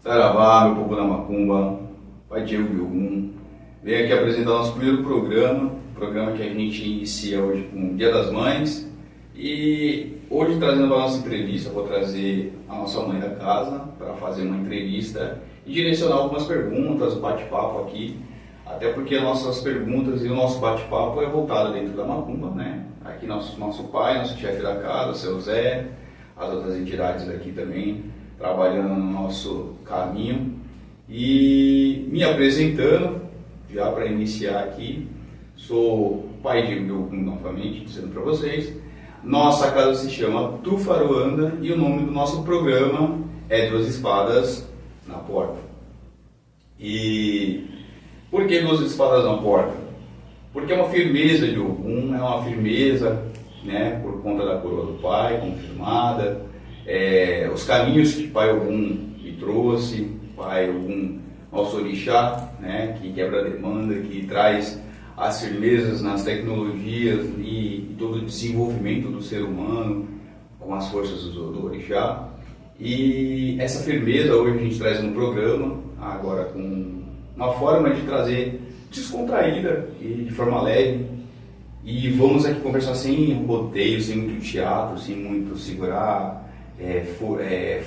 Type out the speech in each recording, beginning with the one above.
Saravá, meu povo da Macumba, Pai Diego de Ogum. Venho aqui apresentar nosso primeiro programa que a gente inicia hoje com o Dia das Mães. E hoje, trazendo para a nossa entrevista, eu vou trazer a nossa mãe da casa para fazer uma entrevista e direcionar algumas perguntas, bate-papo aqui. Até porque as nossas perguntas e o nosso bate-papo é voltado dentro da Macumba, né? Aqui nosso pai, nosso chefe da casa, o seu Zé, as outras entidades daqui também, trabalhando no nosso caminho. E me apresentando, já para iniciar aqui, sou pai de Ogum novamente, dizendo para vocês. Nossa casa se chama Tufaruanda e o nome do nosso programa é Duas Espadas na Porta. E por que Duas Espadas na Porta? Porque é uma firmeza de Ogum, é uma firmeza, né, por conta da coroa do pai, confirmada, os caminhos que pai Ogum me trouxe, pai Ogum, nosso orixá, né, que quebra a demanda, que traz as firmezas nas tecnologias e todo o desenvolvimento do ser humano com as forças do orixá. E essa firmeza hoje a gente traz no programa, agora com uma forma de trazer descontraída e de forma leve. E vamos aqui conversar sem rodeio, sem muito teatro, sem muito segurar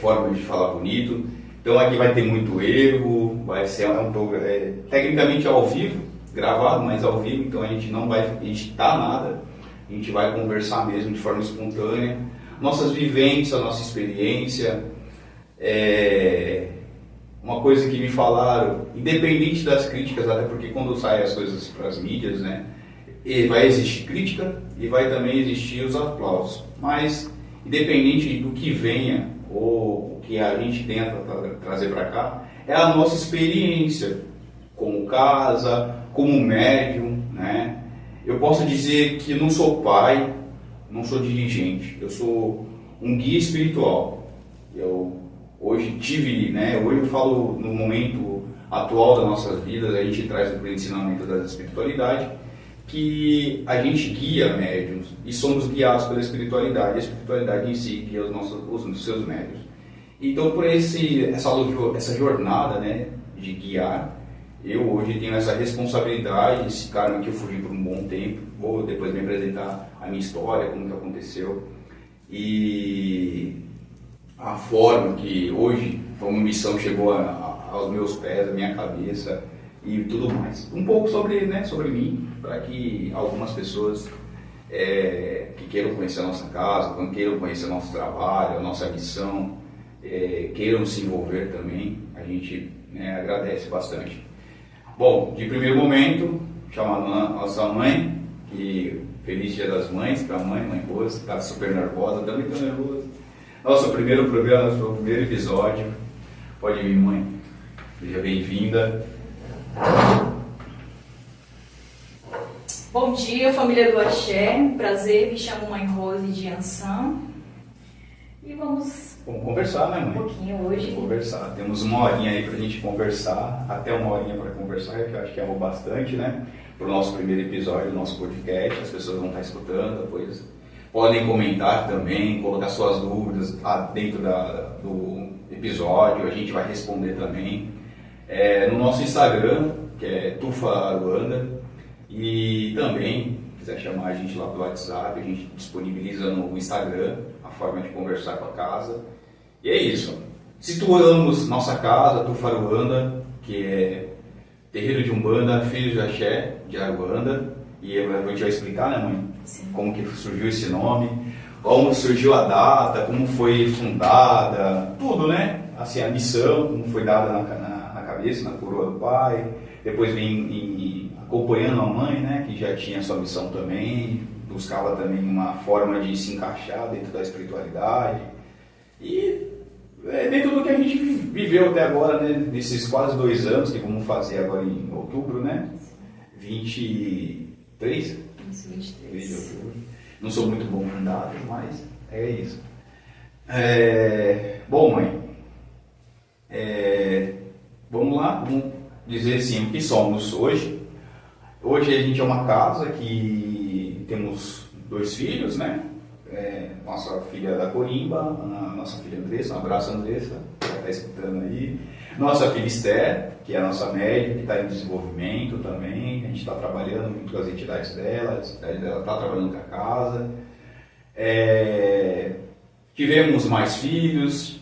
formas de falar bonito. Então aqui vai ter muito erro, vai ser um programa tecnicamente ao vivo, gravado, mas ao vivo, então a gente não vai editar nada, a gente vai conversar mesmo de forma espontânea, nossas vivências, a nossa experiência. Uma coisa que me falaram, independente das críticas, até porque quando saem as coisas para as mídias, né, vai existir crítica e vai também existir os aplausos, mas independente do que venha ou o que a gente tenta trazer para cá, é a nossa experiência como casa, como médium, né? Eu posso dizer que não sou pai, não sou dirigente, eu sou um guia espiritual. Eu hoje tive, né? Hoje eu falo no momento atual das nossas vidas, a gente traz o ensinamento da espiritualidade, que a gente guia médiums e somos guiados pela espiritualidade, a espiritualidade em si guia os seus médiums. Então, por essa jornada, né, de guiar, eu hoje tenho essa responsabilidade, esse karma que eu fugi por um bom tempo. Vou depois me apresentar a minha história, como que aconteceu e a forma que hoje uma missão chegou aos meus pés, à minha cabeça e tudo mais. Um pouco sobre mim, para que algumas pessoas que queiram conhecer a nossa casa, que queiram conhecer o nosso trabalho, a nossa missão, queiram se envolver também, a gente, né, agradece bastante. Bom, de primeiro momento, chamando a nossa mãe, que feliz Dia das Mães para a mãe Rosa, está super nervosa, também estou nervosa. Nosso primeiro programa, nosso primeiro episódio. Pode vir, mãe. Seja bem-vinda. Bom dia, família do Axé. Prazer, me chamo Mãe Rose de Ançã. E vamos conversar, né, mãe? Um pouquinho hoje. Vamos conversar. Temos uma horinha aí pra gente conversar, até uma horinha para conversar, que eu acho que é bastante, né? Pro nosso primeiro episódio do nosso podcast, as pessoas vão estar escutando, depois podem comentar também, colocar suas dúvidas dentro do episódio, a gente vai responder também. No nosso Instagram, que é Tufaruanda, e também, se quiser chamar a gente lá pelo WhatsApp, a gente disponibiliza no Instagram a forma de conversar com a casa. E é isso. Situamos nossa casa, Tufaruanda, que é terreiro de Umbanda, filhos de Axé, de Aruanda. E a gente vai explicar, né, mãe? Sim. Como que surgiu esse nome, como surgiu a data, como foi fundada, tudo, né? Assim, a missão, como foi dada na cabeça, na coroa do pai. Depois vim acompanhando a mãe, né, que já tinha sua missão também, buscava também uma forma de se encaixar dentro da espiritualidade. E dentro do que a gente viveu até agora, né, nesses quase 2 anos, que vamos fazer agora em outubro, né? 23? 23 de outubro. Não sou muito bom com datas, mas é isso. Bom, mãe, vamos lá, vamos dizer assim, o que somos hoje. Hoje a gente é uma casa que temos 2 filhos, né? Nossa filha da Corimba, a nossa filha Andressa, um abraço, Andressa. está escutando aí. Nossa filha Esther, que é a nossa médica, que está em desenvolvimento também. A gente está trabalhando muito com as entidades dela, ela está trabalhando com a casa. Tivemos mais filhos,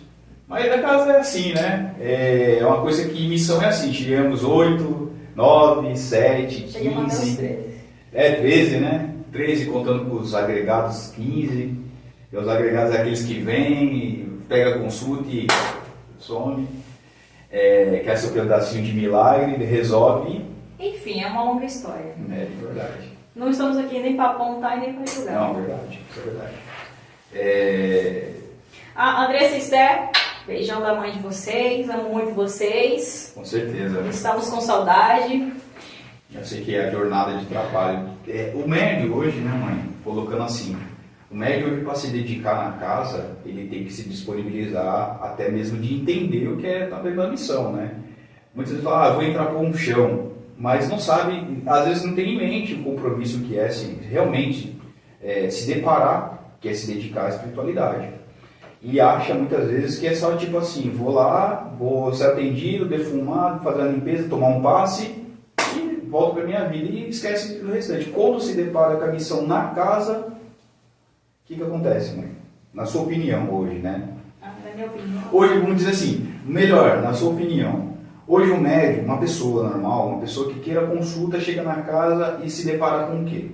mas a casa é assim, né? É uma coisa que missão é assim, tivemos 8, 9, 7, 15... Chegamos até os 13. 13, né? 13 contando com os agregados 15. E os agregados é aqueles que vêm, pega a consulta e some. Quer seu pedacinho de milagre, resolve. Enfim, é uma longa história. É verdade. Não estamos aqui nem para apontar e nem para julgar. Não, verdade, isso é verdade. Andressa e Esther, beijão da mãe de vocês, amo muito vocês. Com certeza. Estamos com saudade. Eu sei que é a jornada de trabalho. O médio hoje, né, mãe? Colocando assim, o médio hoje para se dedicar na casa, ele tem que se disponibilizar até mesmo de entender o que é talvez a missão, né? Muitas vezes falam, vou entrar por um chão, mas não sabe, às vezes não tem em mente o compromisso que é assim, realmente se deparar, que é se dedicar à espiritualidade. E acha muitas vezes que é só tipo assim, vou lá, vou ser atendido, defumado, fazer a limpeza, tomar um passe e volto para minha vida e esquece do restante. Quando se depara com a missão na casa, o que acontece, mãe? Na sua opinião hoje, né? Na minha opinião. Hoje, vamos dizer assim, melhor, na sua opinião. Hoje um médico, uma pessoa normal, uma pessoa que queira consulta, chega na casa e se depara com o quê?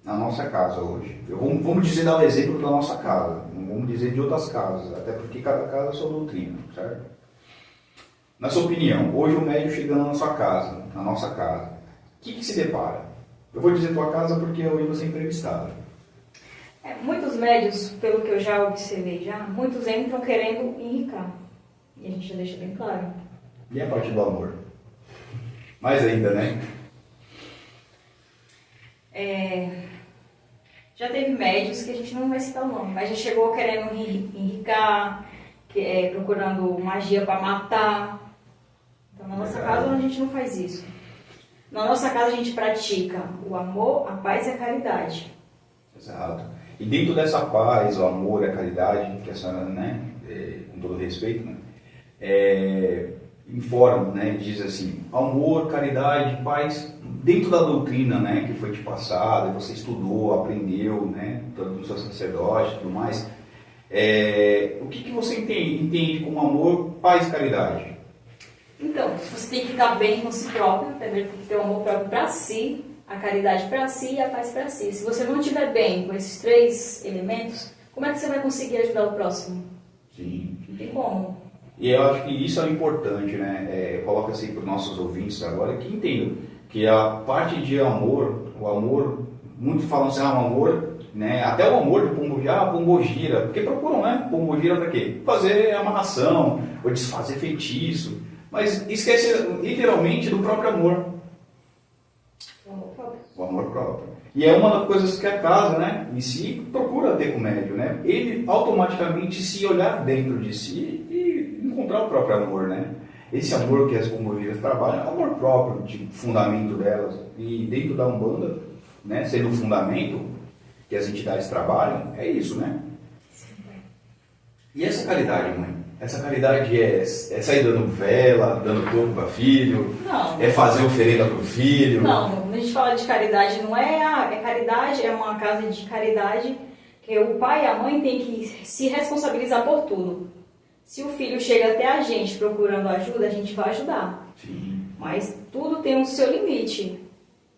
Na nossa casa hoje. Vamos dizer, dar o exemplo da nossa casa. Não vamos dizer de outras casas, até porque cada casa é sua doutrina, certo? Na sua opinião, hoje o médico chegando na sua casa, na nossa casa, o que se depara? Eu vou dizer tua casa porque eu vou ser entrevistado. Muitos médios, pelo que eu já observei muitos entram querendo enricar. E a gente já deixa bem claro. E a parte do amor? Mais ainda, né? Já teve médios que a gente não vai citar o nome, mas já chegou querendo enricar, procurando magia para matar. Então na nossa casa a gente não faz isso. Na nossa casa a gente pratica o amor, a paz e a caridade. Exato. E dentro dessa paz, o amor, a caridade, que a senhora, né, com todo respeito, né, informa, né, diz assim, amor, caridade, paz, dentro da doutrina, né, que foi te passada, você estudou, aprendeu, né, do seu sacerdote e tudo mais, o que você entende como amor, paz e caridade? Então, você tem que estar bem com si próprio, primeiro tem que ter o amor próprio para si, a caridade para si e a paz para si. Se você não estiver bem com esses 3 elementos, como é que você vai conseguir ajudar o próximo? Sim. Não tem como. E eu acho que isso é importante, né? Coloca assim para os nossos ouvintes agora que entendam que a parte de amor, o amor, muitos falam assim, o amor, né? Até o amor de pombogira, pombogira, porque procuram, né? Pombogira para quê? Fazer amarração, ou desfazer feitiço, mas esquece literalmente do próprio amor. O amor próprio. O amor próprio. E é uma das coisas que a casa, né, em si, procura ter com o médium, né? Ele automaticamente se olhar dentro de si e encontrar o próprio amor, né? Esse amor que as pombogiras trabalham é o amor próprio, de fundamento delas. E dentro da Umbanda, né, sendo o fundamento que as entidades trabalham, é isso, né? E essa caridade, mãe? Essa caridade é sair dando vela, dando corpo para filho? Não. É fazer oferenda para o filho? Não, quando a gente fala de caridade, não é caridade, é uma casa de caridade que o pai e a mãe têm que se responsabilizar por tudo. Se o filho chega até a gente procurando ajuda, a gente vai ajudar. Sim. Mas tudo tem um seu limite.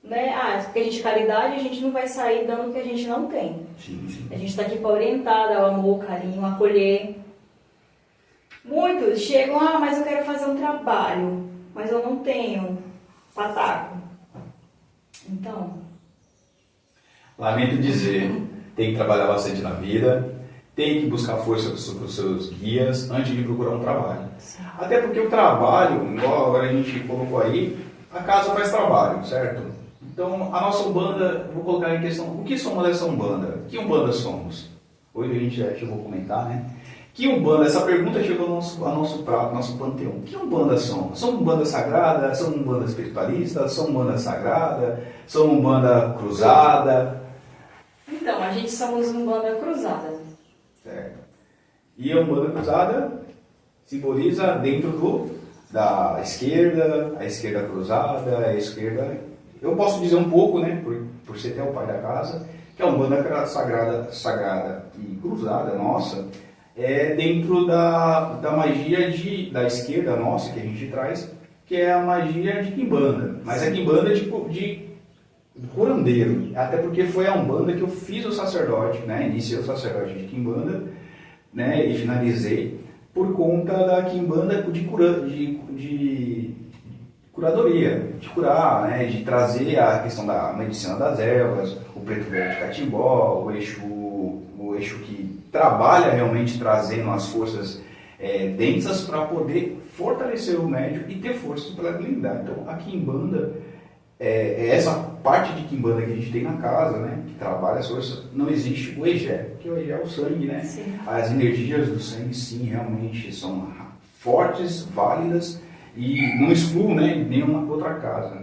Né? Porque a gente é caridade, a gente não vai sair dando o que a gente não tem. Sim, sim. A gente está aqui para orientar, dar o amor, carinho, acolher. Muitos chegam, mas eu quero fazer um trabalho, mas eu não tenho pataco. Então... Lamento dizer, tem que trabalhar bastante na vida, tem que buscar força para os seus guias antes de procurar um trabalho. Até porque o trabalho, igual agora a gente colocou aí, a casa faz trabalho, certo? Então, a nossa Umbanda, vou colocar em questão, o que somos dessa Umbanda? Que Umbanda somos? Hoje a gente já chegou a comentar, né? Que Umbanda, essa pergunta chegou ao nosso prato, ao nosso panteão. Que Umbanda somos? São Umbanda sagrada? São Umbanda espiritualista? São Umbanda sagrada? São Umbanda cruzada? Então, a gente somos Umbanda cruzada. Certo. E a Umbanda cruzada Simboliza dentro da esquerda, a esquerda cruzada, a esquerda... Eu posso dizer um pouco, né, por ser até o pai da casa, que a Umbanda sagrada e cruzada nossa é dentro da magia da esquerda nossa que a gente traz, que é a magia de Quimbanda. Mas a Quimbanda de curandeiro, até porque foi a Umbanda que eu fiz o sacerdote, né, iniciei o sacerdote de Quimbanda, né, e finalizei por conta da Quimbanda de curadoria, de curar, né, de trazer a questão da medicina das ervas, o preto velho de Catimbó, o Exu que trabalha realmente trazendo as forças densas para poder fortalecer o médium e ter força para blindar. Então a Quimbanda é essa parte de Quimbanda que a gente tem na casa, né, que trabalha as forças. Não existe o Egé, porque o Egé é o sangue, né? Sim. As energias do sangue sim realmente são fortes, válidas, e não excluo, né, nenhuma outra casa.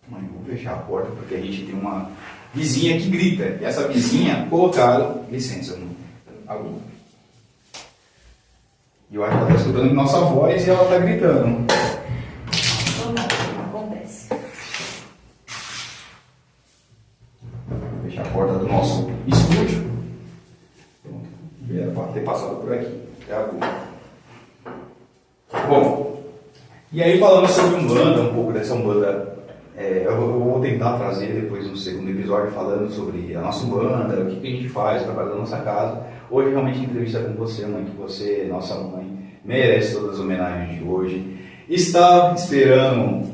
Mãe, vou fechar a porta porque a gente tem uma vizinha que grita. E essa vizinha colocaram, licença, aluno. E eu acho que ela está escutando nossa voz e ela está gritando. Acontece. Vou fechar a porta do nosso estúdio. Pronto. Era para ter passado por aqui. É agora. Bom. E aí, falando sobre Umbanda, um pouco dessa Umbanda, eu vou tentar trazer depois um segundo episódio falando sobre a nossa Umbanda, o que a gente faz, trabalho da nossa casa. Hoje, realmente, entrevista com você, mãe, que você, nossa mãe, merece todas as homenagens de hoje. Estava esperando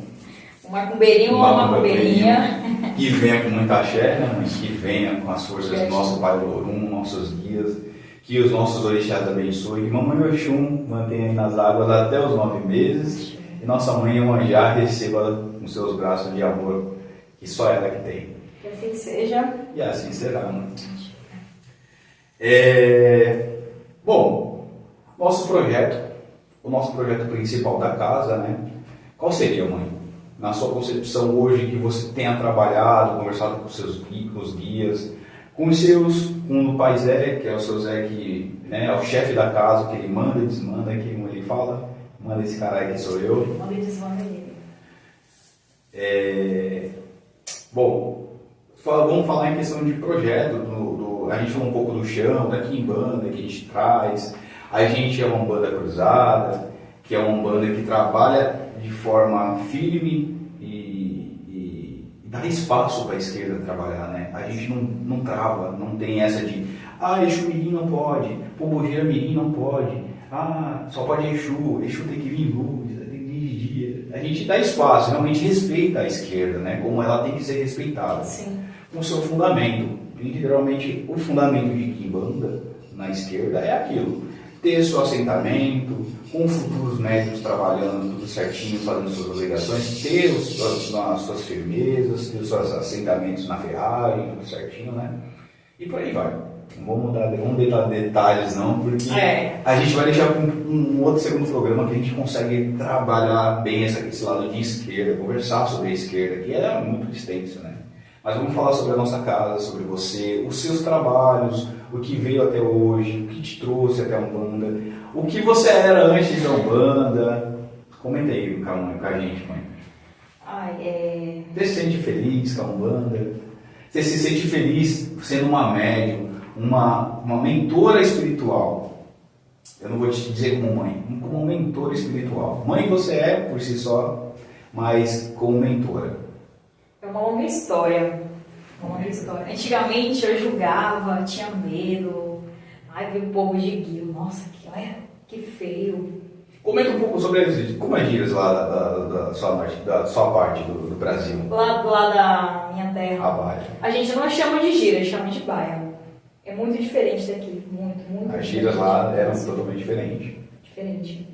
um macumbeirinho ou uma macumbeirinha. Que venha com muita axé, né, mãe? Que venha com as forças do nosso Pai Lorum, nossos guias, que os nossos orixás abençoem, que Mamãe Oxum mantenha nas águas até os 9 meses. E nossa mãe Iemanjá receba nos seus braços de amor, que só ela que tem. Que assim seja. E assim será, né? Bom, o nosso projeto principal da casa, né? Qual seria, mãe? Na sua concepção hoje, que você tenha trabalhado, conversado com os guias, com o pai Zé, que é o seu Zé, que, né, é o chefe da casa, que ele manda e desmanda, que ele fala... Manda esse cara aí que sou eu. Manda e desmanda ele. Bom, vamos falar em questão de projeto. A gente falou um pouco do chão, da Quimbanda que a gente traz. A gente é uma Umbanda cruzada, que é uma Umbanda que trabalha de forma firme e dá espaço para a esquerda trabalhar, né? A gente não trava, não tem essa de Exu Mirim não pode, Pombogira Mirim não pode. Só pode Exu tem que vir luz, tem que vir dia. A gente dá espaço, realmente respeita a esquerda, né? Como ela tem que ser respeitada. Sim. Com o seu fundamento. Literalmente, o fundamento de Quimbanda na esquerda é aquilo. Ter seu assentamento, com futuros médicos trabalhando tudo certinho, fazendo suas obrigações, ter as suas firmezas, ter os seus assentamentos na Ferrari, tudo certinho, né? E por aí vai. Não vamos dar detalhes não, porque a gente vai deixar para um outro segundo programa que a gente consegue trabalhar bem esse lado de esquerda, conversar sobre a esquerda, que é muito extenso, né? Mas vamos falar sobre a nossa casa, sobre você, os seus trabalhos, o que veio até hoje, o que te trouxe até a Umbanda, o que você era antes da Umbanda. Comenta aí com a gente, mãe. Você se sente feliz com a Umbanda? Você se sente feliz sendo uma médium? Uma mentora espiritual. Eu não vou te dizer como mãe, como mentora espiritual. Mãe você é por si só, mas como mentora. É uma longa história. Antigamente eu julgava, tinha medo. Vi o povo de guio. Nossa, que feio. Comenta um pouco sobre como é gírias lá da sua parte do Brasil. Lá da minha terra. A baia. A gente não chama de gíria, chama de baia. É muito diferente daqui, muito. As gírias lá eram totalmente diferentes. Diferente.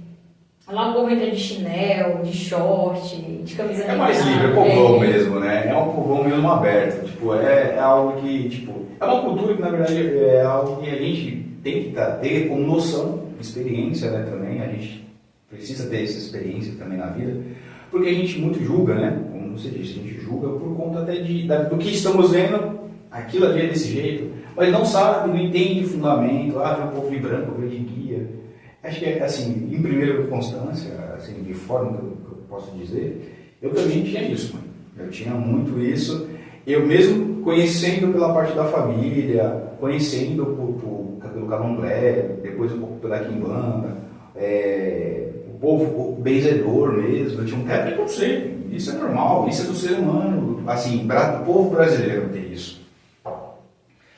Lá o povo entra de chinelo, de short, de camisa. É mais livre, é povão mesmo, né? É um povão mesmo aberto. É algo que, é uma cultura que na verdade é algo que a gente tem que ter como noção, experiência, né, também. A gente precisa ter essa experiência também na vida, porque a gente muito julga, né? Como você disse, a gente julga por conta até do que estamos vendo, aquilo ali é desse jeito. Mas não sabe, não entende o fundamento, vê o povo de branco, vê de guia. Acho que, assim, em primeira constância, assim, de forma que eu posso dizer, eu também tinha isso, mãe. Eu tinha muito isso. Eu mesmo conhecendo pela parte da família, conhecendo pelo candomblé, depois um pouco pela quimbanda, o povo benzedor mesmo, eu tinha um preconceito. Isso é normal, isso é do ser humano, assim, o povo brasileiro tem isso.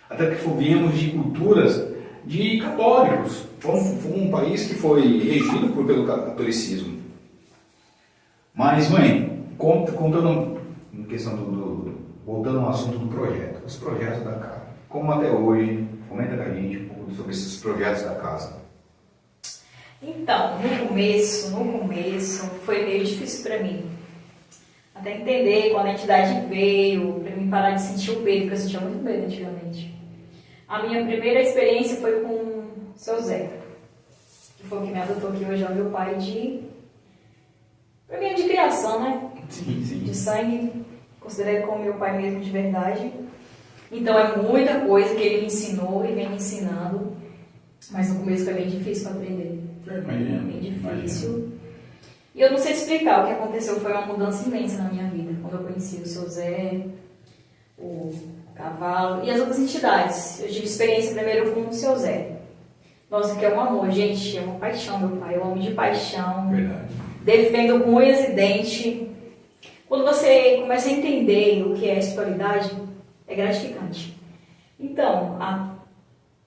Até porque viemos de culturas de católicos. Foi um país que foi regido pelo catolicismo. Mas, mãe, contando em questão voltando ao assunto do projeto, os projetos da casa, como até hoje, comenta com a gente um pouco sobre esses projetos da casa. Então, no começo, foi meio difícil para mim. Até entender quando a entidade veio, para mim parar de sentir o medo, porque eu sentia muito medo antigamente. A minha primeira experiência foi com o seu Zé, que foi o que me adotou aqui hoje, é o meu pai para mim é de criação, né? Sim, sim. De sangue, considero ele como meu pai mesmo de verdade. Então é muita coisa que ele me ensinou e vem me ensinando, mas no começo foi bem difícil para aprender. Bem difícil. E eu não sei explicar, o que aconteceu foi uma mudança imensa na minha vida, quando eu conheci o seu Zé, o Cavalo e as outras entidades. Eu tive experiência primeiro com o seu Zé. Nossa, que é um amor, gente, é uma paixão, meu pai, eu amo de paixão. Verdade. Defendo com unhas e dentes. Quando você começa a entender o que é espiritualidade, é gratificante. Então, há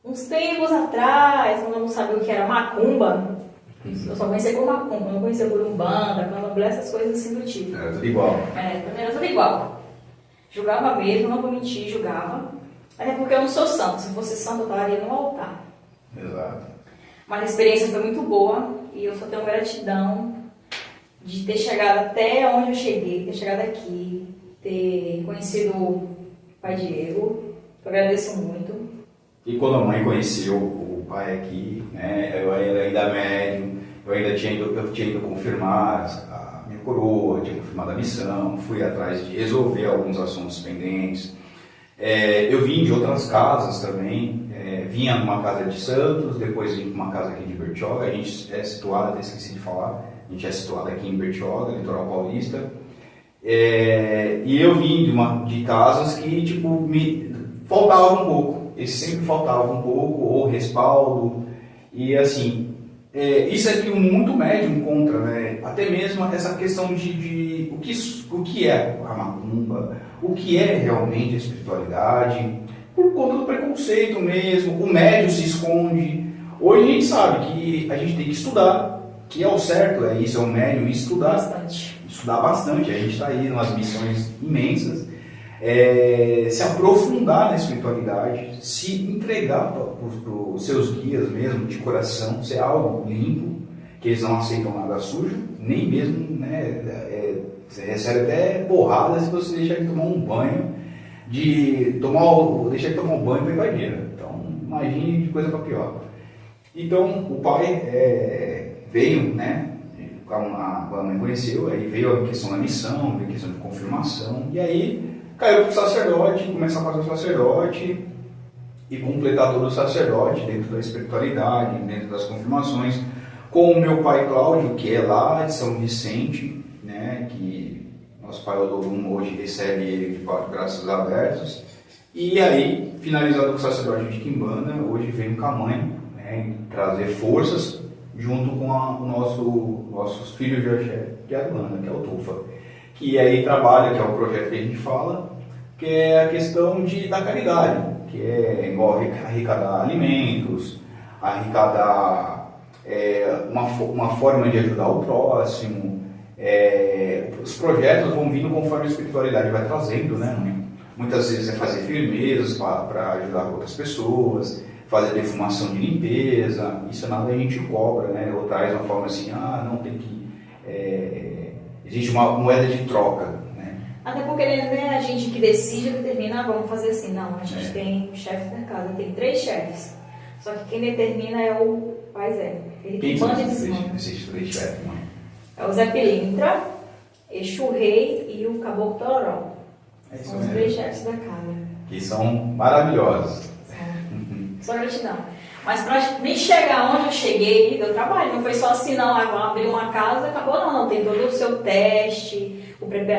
uns tempos atrás, quando eu não sabia o que era macumba, eu só conhecia por macumba, não conhecia por umbanda, candomblé, essas coisas assim do tipo. Era tudo igual. Também era tudo igual. Julgava mesmo, não vou mentir, julgava. Até porque eu não sou santo. Se fosse santo, eu estaria no altar. Exato. Mas a experiência foi muito boa e eu só tenho gratidão de ter chegado até onde eu cheguei, ter chegado aqui, ter conhecido o Pai Diego. Eu agradeço muito. E quando a mãe conheceu o pai aqui, né, eu ainda médium, eu tinha ido confirmar a minha coroa, tinha confirmado a missão, fui atrás de resolver alguns assuntos pendentes. Eu vim de outras casas também, vinha numa casa de Santos, depois vim para uma casa aqui de Bertioga. A gente é situado, até esqueci de falar, a gente é situado aqui em Bertioga, litoral paulista. E eu vim de casas que tipo, me faltava um pouco, sempre faltava um pouco, ou respaldo, e assim, isso é que muito médium encontra, né? Até mesmo essa questão de o que é a macumba, o que é realmente a espiritualidade, por conta do preconceito mesmo, o médium se esconde. Hoje a gente sabe que a gente tem que estudar, que é o certo, é o médium estudar. Bastante. Estudar bastante, a gente está aí em umas missões imensas, se aprofundar na espiritualidade, se entregar para os seus guias mesmo, de coração, ser algo limpo, que eles não aceitam nada sujo, nem mesmo, né, você recebe até porrada se você deixar ele tomar um banho, deixar ele tomar um banho para invadir. Então, imagine de coisa para pior. Então, o pai veio, né, quando a mãe conheceu, aí veio a questão da missão, veio a questão de confirmação, e aí caiu para o sacerdote, começar a fazer o sacerdote e completar todo o sacerdote dentro da espiritualidade, dentro das confirmações, com o meu pai Cláudio, que é lá de São Vicente, né, que nosso pai Odolum hoje recebe ele de quatro braços abertos. E aí, finalizado com o sacerdote de Quimbanda, hoje vem com a mãe, né, trazer forças junto com nossos filhos de Axé, que é a Luana, que é o Tufa, que aí trabalha, que é o projeto que a gente fala, que é a questão da caridade, que é igual arrecadar alimentos, arrecadar uma forma de ajudar o próximo. Os projetos vão vindo conforme a espiritualidade vai trazendo, né? Muitas vezes é fazer firmezas para ajudar outras pessoas, fazer defumação de limpeza, isso nada a gente cobra, né? Ou traz uma forma assim, não tem que... existe uma moeda de troca, né? Até porque não é a gente que decide, determina, vamos fazer assim. Não, a gente tem chefe da casa, tem 3 chefes. Só que quem determina é o Pai Zé. Ele que manda e desmanda. Esses 3 chefes, mãe? É o Zé Pilintra, Exu Rei e o Caboclo Tororó. São os 3 chefes da casa. Que são maravilhosos. Só gratidão. Mas para nem chegar onde eu cheguei, deu trabalho. Não foi só assim, não, abrir uma casa, acabou, não. Tem todo o seu teste, como é que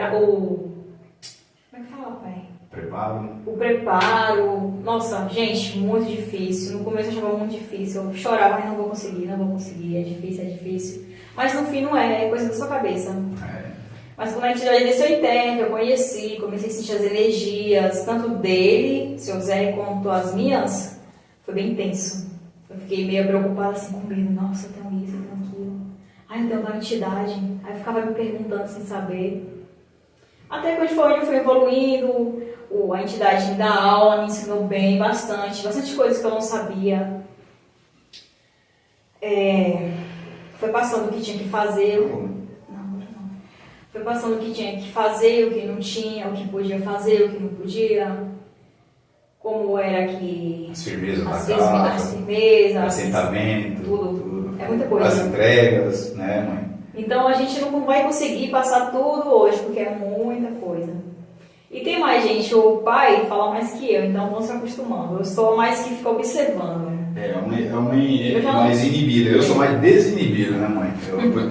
fala, pai? Preparo. O preparo. Nossa, gente, muito difícil. No começo eu achava muito difícil. Eu chorava, mas não vou conseguir. É difícil, é difícil. Mas no fim não é coisa da sua cabeça. Mas quando a entidade desceu em terra, eu conheci, comecei a sentir as energias, tanto dele, seu Zé, quanto as minhas, foi bem intenso. Eu fiquei meio preocupada assim comigo, nossa, eu tenho isso, eu tenho aquilo. Ai, eu tenho uma entidade. Aí eu ficava me perguntando sem saber. Até que eu fui evoluindo, a entidade me dá aula, me ensinou bem, bastante coisas que eu não sabia. Foi passando o que tinha que fazer. Foi passando o que tinha que fazer, o que não tinha, o que podia fazer, o que não podia. Como era que... As firmezas da as casa, firmezas, assentamento, tudo. É muita coisa. As entregas, né, mãe? Então a gente não vai conseguir passar tudo hoje, porque é muita coisa. E tem mais, gente, o pai fala mais que eu, então vão se acostumando. Eu sou mais que fica observando. A mãe é mais inibida, eu sou mais desinibido, né, mãe?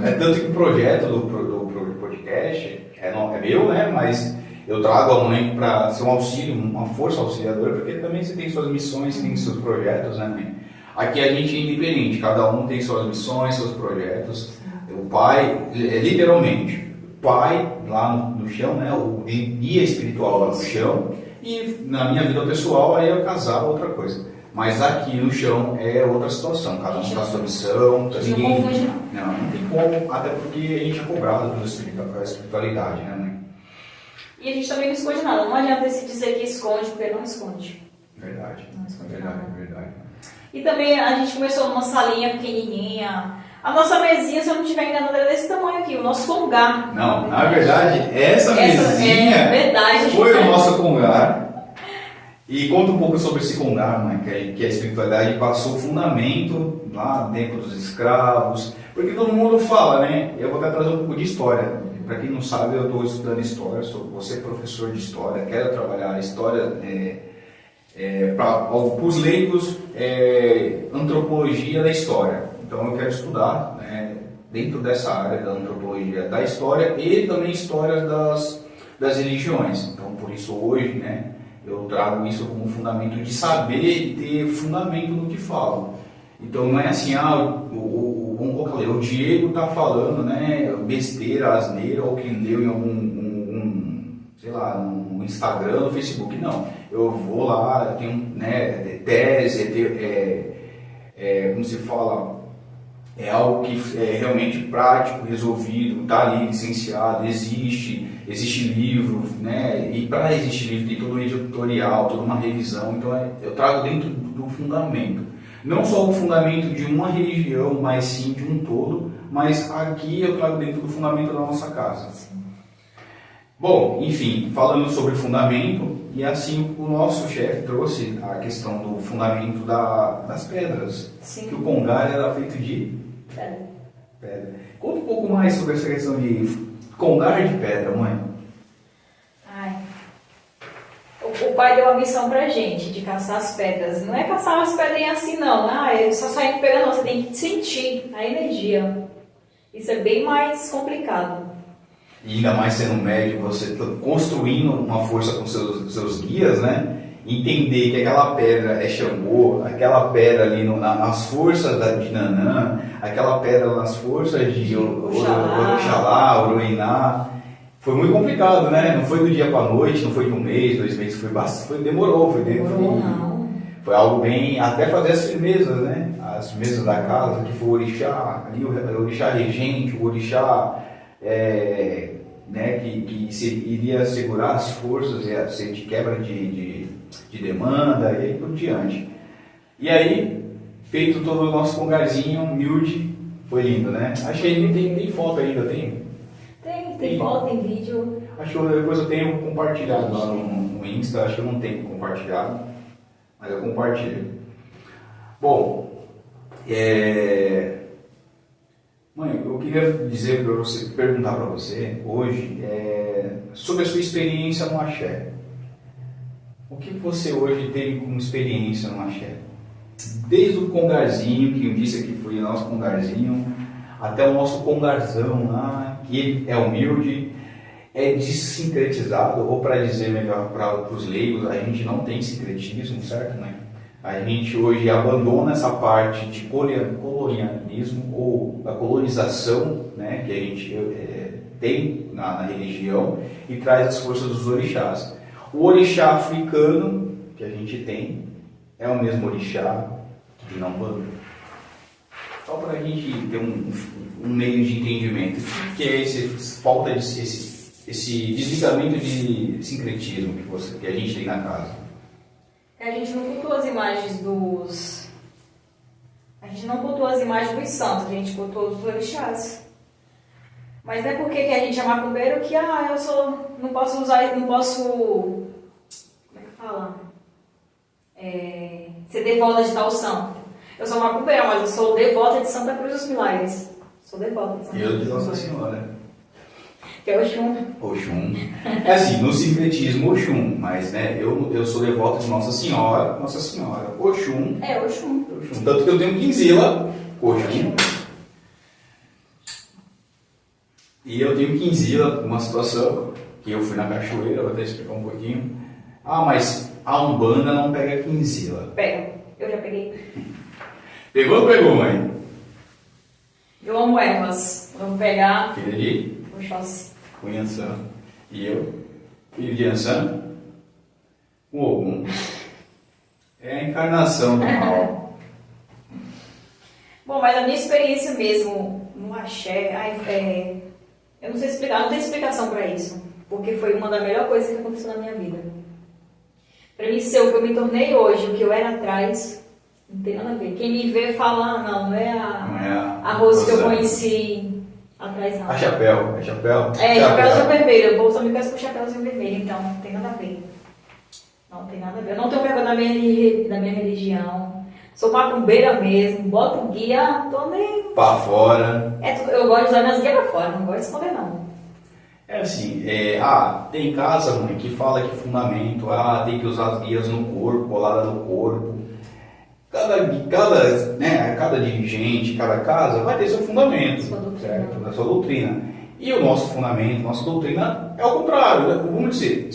É tanto que o projeto do podcast é meu, né, mas eu trago a mãe para ser um auxílio, uma força auxiliadora, porque também você tem suas missões, tem seus projetos, né, mãe? Aqui a gente é independente, cada um tem suas missões, seus projetos. O pai, literalmente, o pai lá no chão, né, o guia espiritual lá no chão, e na minha vida pessoal aí eu casava outra coisa. Mas aqui no chão é outra situação, cada um tem a sua missão, ninguém... Não confunde, não tem como, até porque a gente é cobrado pela espiritualidade, né, mãe? E a gente também não esconde nada, não adianta se dizer que esconde, porque não esconde. Verdade, Não esconde verdade, nada. verdade. E também a gente começou numa salinha pequenininha. A nossa mesinha, se eu não estiver enganado, era desse tamanho aqui, o nosso congar. Não, na verdade, essa mesinha verdade. foi o nosso congar. E conta um pouco sobre esse congar, mãe, que a espiritualidade passou o fundamento lá dentro dos escravos. Porque todo mundo fala, né? Eu vou até trazer um pouco de história. Para quem não sabe, eu estou estudando história, vou ser professor de história, quero trabalhar a história para os leigos, antropologia da história. Então eu quero estudar, né, dentro dessa área da antropologia da história e também histórias das religiões. Então por isso hoje, né, eu trago isso como fundamento de saber e ter fundamento no que falo. Então não é assim, vamos colocar ali, o Diego está falando, né, besteira, asneira, ou que leu em algum, sei lá, no Instagram, no Facebook. Não, eu vou lá, tenho, né, tese, como se fala, é algo que é realmente prático, resolvido, está ali licenciado, existe livro, né? E para existir livro tem todo um editorial, toda uma revisão. Então eu trago dentro do fundamento, não só o fundamento de uma religião, mas sim de um todo. Mas aqui eu trago dentro do fundamento da nossa casa. Bom, enfim, falando sobre fundamento, e assim o nosso chefe trouxe a questão do fundamento das pedras. Sim. Que o congar era feito de pedra. Conta um pouco mais sobre essa questão de congar de pedra, mãe. O pai deu uma missão pra gente de caçar as pedras. Não é caçar as pedrinhas assim, não. É só sair pegando, não. Você tem que sentir a energia. Isso é bem mais complicado. E ainda mais sendo médium, você tá construindo uma força com seus guias, né? Entender que aquela pedra é Xangô, aquela pedra ali nas forças de Nanã, aquela pedra nas forças de Oxalá, Oroiná. Foi muito complicado, né? Não foi do dia para a noite, não foi de um mês, 2 meses, demorou. Foi algo bem, até fazer as firmezas, né? As firmezas da casa, que foi o orixá, ali o orixá regente, o orixá né, que iria segurar as forças e ser de quebra de demanda e aí por diante. E aí, feito todo o nosso congarzinho humilde, foi lindo, né? Acho que tem foto ainda, tem? Tem foto, tem vídeo. Acho que depois eu tenho compartilhado lá no Insta, acho que eu não tenho compartilhado, mas eu compartilho. Bom, mãe, eu queria dizer para você, perguntar para você hoje sobre a sua experiência no axé. O que você hoje teve como experiência no axé? Desde o congarzinho, que eu disse que foi o nosso congarzinho, até o nosso congarzão lá, que ele é humilde, é desincretizado, ou para dizer melhor para os leigos, a gente não tem sincretismo, certo, né? A gente hoje abandona essa parte de colonialismo ou da colonização, né, que a gente tem na religião, e traz as forças dos orixás. O orixá africano que a gente tem é o mesmo orixá de Umbanda. Só para a gente ter um meio de entendimento, que é falta de esse desligamento de sincretismo que a gente tem na casa. A gente não cultua as imagens dos... A gente não cultua as imagens dos santos, a gente cultua os orixás. Mas não é porque que a gente é macumbeiro que, não posso usar, não posso... Como é que fala? Ser devota de tal santo. Eu sou macumbeira, mas eu sou devota de Santa Cruz dos Milagres. Sou devota de Santa Cruz dos Milagres. Eu de Nossa Senhora. Que é Oxum. Oxum. É assim, no sincretismo Oxum, mas né, eu sou devoto de Nossa Senhora. Oxum. É, Oxum. Tanto que eu tenho quinzila, Oxum. E eu tenho quinzila, uma situação que eu fui na cachoeira, vou até explicar um pouquinho. Mas a Umbanda não pega quinzila. Pega, eu já peguei. Pegou ou não pegou, mãe? Eu amo ervas. Vamos pegar. Filha de Oxóssi. Cunhaçã. E eu, filho de Ançã, com Ogum. É a encarnação do mal. Bom, mas a minha experiência mesmo no axé, eu não sei explicar, não tem explicação para isso. Porque foi uma das melhores coisas que aconteceu na minha vida. Para mim ser o que eu me tornei hoje, o que eu era atrás, não tem nada a ver. Quem me vê fala, não é a Rose que eu conheci atrás, não. A chapéu, é chapéu? Chapéuzinho vermelho. O povo só me conhece com chapéuzinho vermelho, então não tem nada a ver. Não tem nada a ver. Eu não tenho vergonha da minha religião. Sou macumbeira mesmo, boto guia, tô nem... Pra fora. Eu gosto de usar minhas guias pra fora, não gosto de esconder não. É assim, tem casa, mãe, que fala que fundamento, tem que usar as guias no corpo, colada no corpo. Cada dirigente, cada casa vai ter seu fundamento, certo? Da sua doutrina. E o nosso fundamento, nossa doutrina é o contrário, né? Vamos dizer,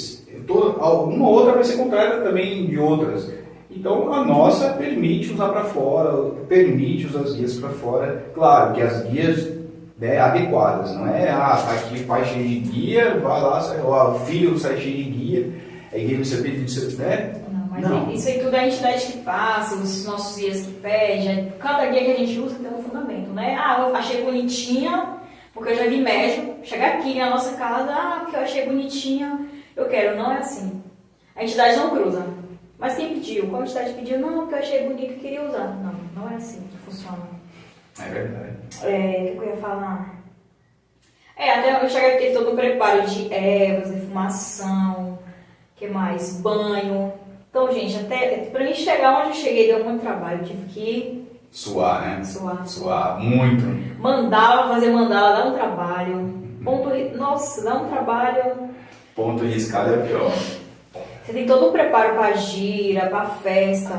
uma outra vai ser contrária também de outras. Então a nossa permite usar para fora, permite usar as guias para fora. Claro que as guias adequadas, não é aqui pai cheio de guia, vai lá, o filho sai cheio de guia, a igreja você pede, né? Não. Isso aí tudo é a entidade que passa, os nossos guias que pedem, cada guia que a gente usa tem um fundamento, né? Eu achei bonitinha, porque eu já vi médico chegar aqui na nossa casa, porque eu achei bonitinha, eu quero, não é assim. A entidade não cruza. Mas quem pediu? Qual entidade pediu? Não, porque eu achei bonito e queria usar. Não é assim que funciona. É verdade. O que eu ia falar? Até eu cheguei aqui todo o preparo de ervas, defumação, que mais? Banho. Então, gente, até pra mim chegar onde eu cheguei deu muito trabalho. Eu tive que suar, né? Suar muito. Fazer mandala, dá um trabalho. Nossa, dá um trabalho. Ponto riscado é pior. Você tem todo um preparo para gira, para festa.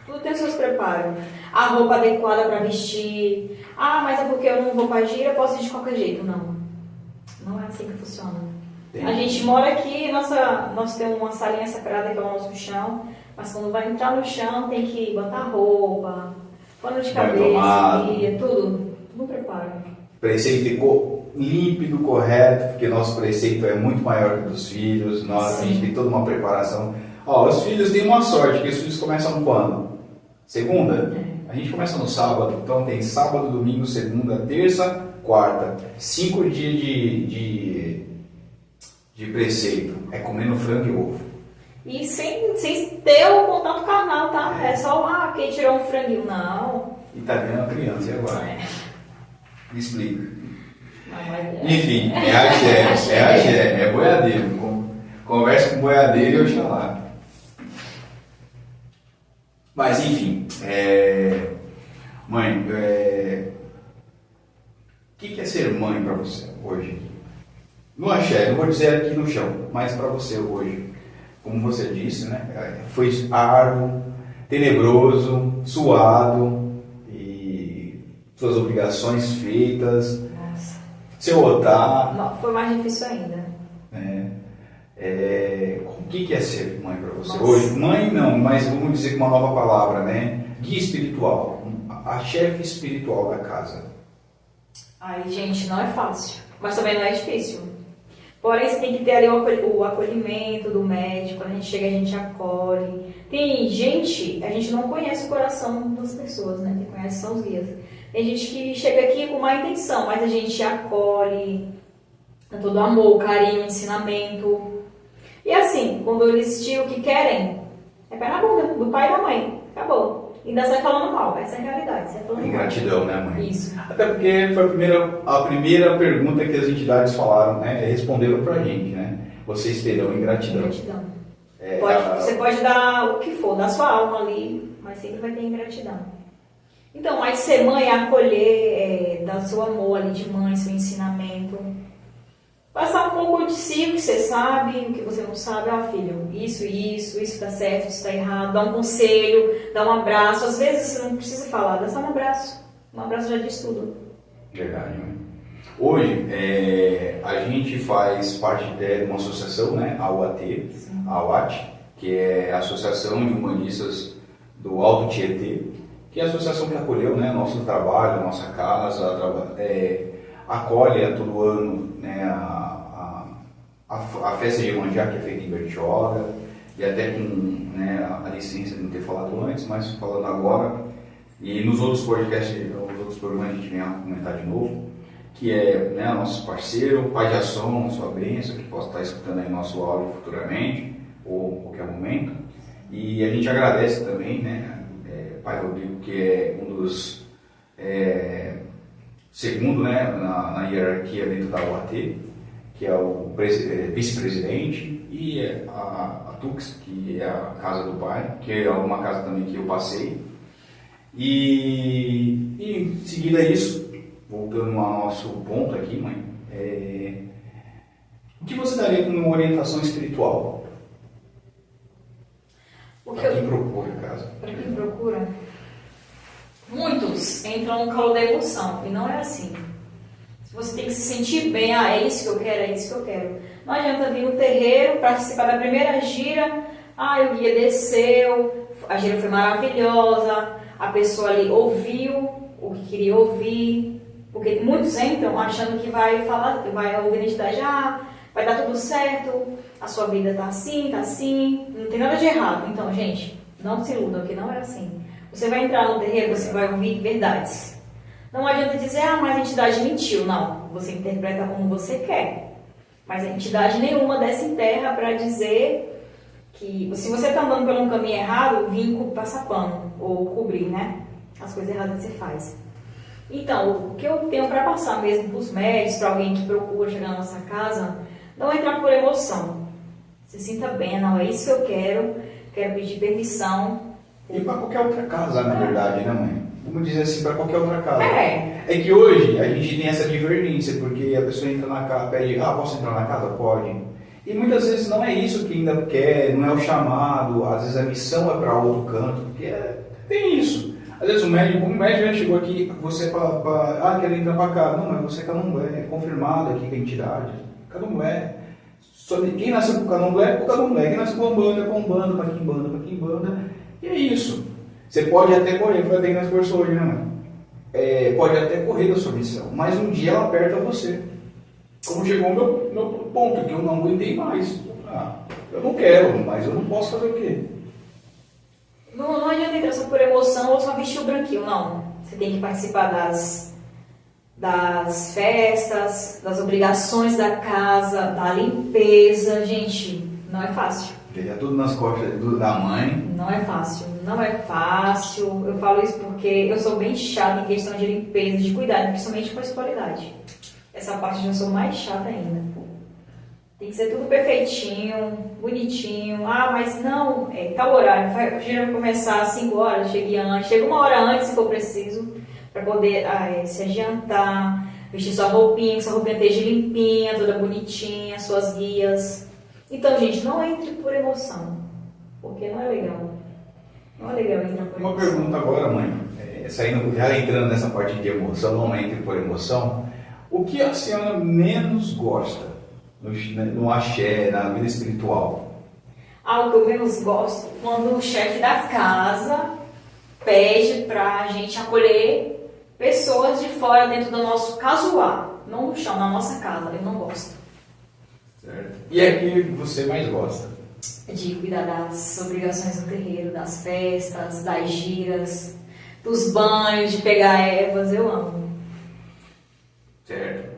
Tudo tem os seus preparos. A roupa adequada para vestir. Mas é porque eu não vou para gira, eu posso ir de qualquer jeito. Não é assim que funciona. A gente mora aqui, nós temos uma salinha separada que é o nosso chão, mas quando vai entrar no chão tem que botar roupa, pano de cabeça, guia, tudo preparo. Preceito límpido, correto, porque nosso preceito é muito maior que o dos filhos, a gente tem toda uma preparação. Os filhos têm uma sorte, que os filhos começam quando? Segunda? A gente começa no sábado, então tem sábado, domingo, segunda, terça, quarta. 5 dias de preceito, é comendo frango e ovo. E sem ter o contato carnal, tá? É só, quem tirou um franguinho, não. E tá vendo a criança, e agora? Me explica. Não, Enfim, é axé, é boiadeiro. Conversa com boiadeiro e Oxalá. Mas enfim, mãe, o que é ser mãe para você hoje? No axé, não vou dizer aqui no chão, mas para você hoje, como você disse, né? Foi árduo, tenebroso, suado, e suas obrigações feitas, Nossa. seu otário. Não, foi mais difícil ainda. O que é ser mãe para você? Nossa. Hoje, mãe não, mas vamos dizer com uma nova palavra, né? Guia espiritual, a chefe espiritual da casa. Ai, gente, não é fácil, mas também não é difícil. Porém, você tem que ter ali o acolhimento do médico. Quando a gente chega, a gente acolhe. Tem gente, a gente não conhece o coração das pessoas, né? Quem conhece são os guias. Tem gente que chega aqui com má intenção, mas a gente acolhe, com todo amor, carinho, ensinamento. E assim, quando eles tiram o que querem, é pé na bunda do pai e da mãe. Acabou. Ainda sai falando mal, essa é a realidade. Sai falando Ingratidão, mal. né, mãe? Isso. Até porque foi a primeira pergunta que as entidades falaram, né? Responderam pra gente, né? Vocês terão ingratidão. Ingratidão. Você pode dar o que for, da sua alma ali, mas sempre vai ter ingratidão. Então, mas ser mãe é acolher, dar seu amor ali de mãe, seu ensinamento. Passar um pouco de si, o que você sabe, o que você não sabe. Filho, isso tá certo, isso tá errado. Dá um conselho, dá um abraço. Às vezes você não precisa falar, dá só um abraço. Um abraço já diz tudo. Verdade, mãe. Hoje, a gente faz parte de uma associação, né? A UAT, a UAT, que é a Associação de Humanistas do Alto Tietê, que é a associação que acolheu, né, nosso trabalho, nossa casa, acolhe todo ano, né, a festa de Iemanjá, que é feita em Bertioga, e até com, né, a licença de não ter falado antes, mas falando agora, e nos outros podcasts, nos outros programas a gente vem a comentar de novo, que é, né, nosso parceiro, Pai de Ação, sua bênção, que possa estar escutando aí nosso áudio futuramente, ou a qualquer momento. E a gente agradece também, né, Pai Rodrigo, que é um dos, segundo, né, na hierarquia dentro da UAT, que é o vice-presidente, e a Tux, que é a casa do pai, que é uma casa também que eu passei. E em seguida isso, voltando ao nosso ponto aqui, mãe, o que você daria como uma orientação espiritual? Para quem procura casa. Para quem procura, muitos entram no calor da emoção, e não é assim. Você tem que se sentir bem, é isso que eu quero, é isso que eu quero. Não adianta vir no terreiro, participar da primeira gira, o guia desceu, a gira foi maravilhosa, a pessoa ali ouviu o que queria ouvir, porque muitos entram achando que vai falar, que vai ouvir a entidade, vai dar tudo certo, a sua vida tá assim, não tem nada de errado. Então, gente, não se iludam, que não é assim. Você vai entrar no terreiro, você vai ouvir verdades. Não adianta dizer, mas a entidade mentiu. Não, você interpreta como você quer. Mas a entidade nenhuma desce em terra para dizer que, se você está andando por um caminho errado, vir passar pano, ou cobrir, né? As coisas erradas que você faz. Então, o que eu tenho para passar mesmo para os médicos, para alguém que procura chegar na nossa casa, não entrar por emoção. Se sinta bem, não é isso que eu quero pedir permissão. E para qualquer outra casa, na verdade, né, mãe? Vamos dizer assim, para qualquer outra casa. É que hoje a gente tem essa divergência, porque a pessoa entra na casa, pede, posso entrar na casa? Pode. E muitas vezes não é isso que ainda quer, não é o chamado, às vezes a missão é para outro canto, porque tem isso. Às vezes o médico já chegou aqui, você quer entrar para cá. Não, mas você é candomblé, é confirmado aqui com a entidade. Candomblé. Quem nasceu com candomblé é com candomblé, quem nasceu com Umbanda é com Umbanda, para Quimbanda. E é isso. Você pode até correr, foi até que nós conversamos hoje, né, mãe? Pode até correr da sua missão, mas um dia ela aperta você. Como chegou o meu ponto, que eu não aguentei mais. Eu não quero, mas eu não posso fazer o quê? Não adianta entrar só por emoção ou só vestir o branquinho, não. Você tem que participar das festas, das obrigações da casa, da limpeza. Gente, não é fácil. É tudo nas costas da mãe. Não é fácil. Eu falo isso porque eu sou bem chata em questão de limpeza, de cuidado, principalmente com a espiritualidade. Essa parte eu sou mais chata ainda. Tem que ser tudo perfeitinho, bonitinho. Mas não, tal horário. O dia vai começar às 5 horas, chegue antes. Chega 1 hora antes, se for preciso, para poder se adiantar, vestir sua roupinha, que sua roupinha esteja limpinha, toda bonitinha, suas guias. Então, gente, não entre por emoção, porque não é legal. Não é legal entrar por Uma emoção. pergunta agora, mãe. Já entrando nessa parte de emoção, não entre por emoção. O que a senhora menos gosta no axé, na vida espiritual? Algo que eu menos gosto, quando o chefe da casa pede pra gente acolher pessoas de fora dentro do nosso casuar, não no chão, na nossa casa. Eu não gosto. Certo. E é que você mais gosta? De cuidar das obrigações do terreiro, das festas, das giras, dos banhos, de pegar ervas, eu amo. Certo.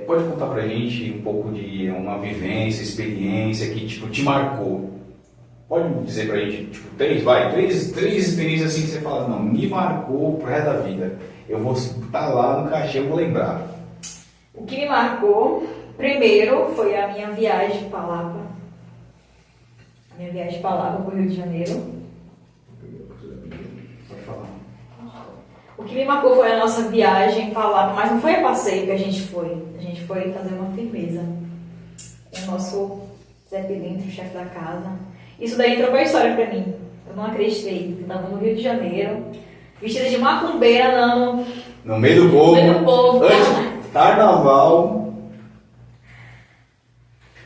Pode contar pra gente um pouco de uma vivência, experiência que tipo, te marcou? Pode dizer pra gente, tipo, três experiências assim que você fala, não, me marcou pro resto da vida. Eu vou estar lá no cachê, eu vou lembrar. O que me marcou, primeiro, foi a minha viagem para Lapa. A minha viagem para Lapa, para o Rio de Janeiro. Pode falar. O que me marcou foi a nossa viagem para Lapa, mas não foi a passeio que a gente foi. A gente foi fazer uma firmeza. O nosso Zé Pedrinho, o chefe da casa. Isso daí entrou pra história pra mim. Eu não acreditei. Eu estava no Rio de Janeiro, vestida de macumbeira, não. No meio do povo. No meio do povo. Carnaval.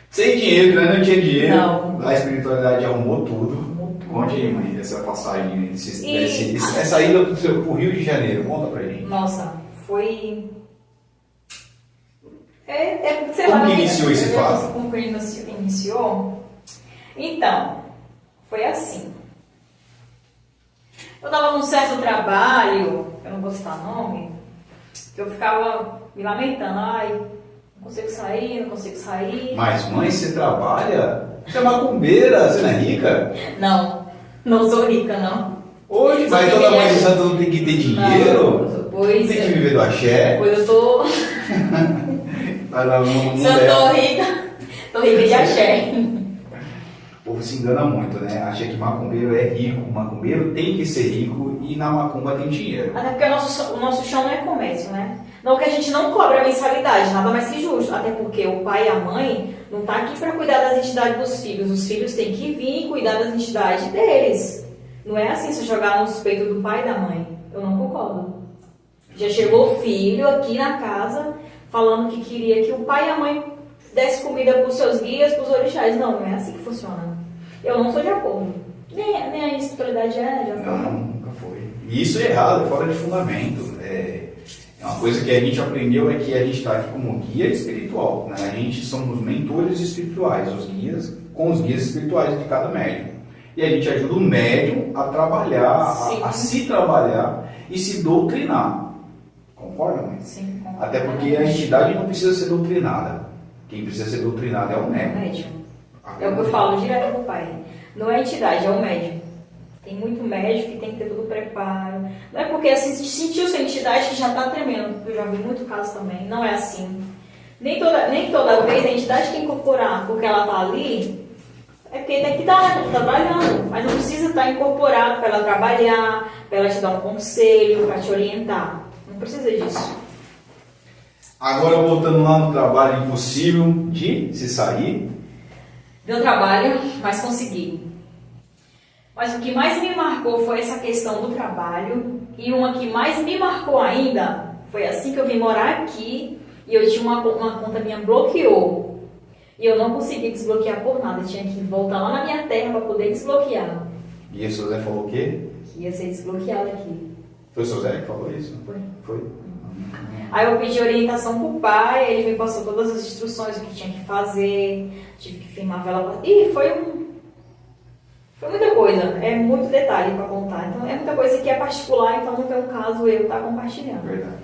Sem dinheiro, né? Não tinha dinheiro. Não. A espiritualidade arrumou tudo. Conte aí, mãe, essa passagem, essa ida pro Rio de Janeiro. Conta pra gente. Nossa, foi... sei Como lá, que iniciou esse fato? Como que iniciou? Então, foi assim. Eu estava num certo trabalho, eu não vou citar nome, que eu ficava me lamentando, não consigo sair. Mas, mãe, você trabalha? Você é macumbeira, você não é rica? Não sou rica, não. Hoje, mas toda mãe de santo não tem que ter dinheiro? Não, pois tem que viver do axé? Pois eu tô... Se eu tô rica de axé. O povo se engana muito, né? Acha que macumbeiro é rico, macumbeiro tem que ser rico e na macumba tem dinheiro. Até porque o nosso chão não é comércio, né? Não que a gente não cobra mensalidade, nada mais que justo. Até porque o pai e a mãe não tá aqui para cuidar das entidades dos filhos. Os filhos têm que vir e cuidar das entidades deles. Não é assim se jogar nos peitos do pai e da mãe. Eu não concordo. Já chegou o filho aqui na casa falando que queria que o pai e a mãe desse comida para os seus guias, para os orixás. Não é assim que funciona. Eu não sou de acordo. Nem a espiritualidade é de acordo. Não, nunca foi. E isso é errado, é fora de fundamento. Uma coisa que a gente aprendeu é que a gente está aqui como guia espiritual, né? A gente somos mentores espirituais, os guias, com os guias espirituais de cada médium. E a gente ajuda o médium a trabalhar, a se trabalhar e se doutrinar. Concorda, mãe? Sim, concordo. Até porque a entidade não precisa ser doutrinada. Quem precisa ser doutrinado é o médium. É o que eu falo direto pro pai. Não é a entidade, é o médium. Tem muito médico que tem que ter todo o preparo. Não é porque assim, sentiu sua entidade que já está tremendo. Eu já vi muito caso também. Não é assim. Nem toda vez a entidade quer incorporar porque ela está ali. É porque tem que estar trabalhando. Mas não precisa estar incorporado para ela trabalhar, para ela te dar um conselho, para te orientar. Não precisa disso. Agora voltando lá no trabalho impossível de se sair. Deu trabalho, mas consegui. Mas o que mais me marcou foi essa questão do trabalho. E uma que mais me marcou ainda foi assim que eu vim morar aqui e eu tinha uma conta minha bloqueou. E eu não consegui desbloquear por nada. Eu tinha que voltar lá na minha terra para poder desbloquear. E o seu Zé falou o quê? Que ia ser desbloqueado aqui. Foi o seu Zé que falou isso? Foi. Aí eu pedi orientação pro pai, ele me passou todas as instruções, o que tinha que fazer, tive que firmar a vela. E foi muita coisa, é muito detalhe para contar. Então é muita coisa que é particular, então não tem um caso eu estar compartilhando. Verdade.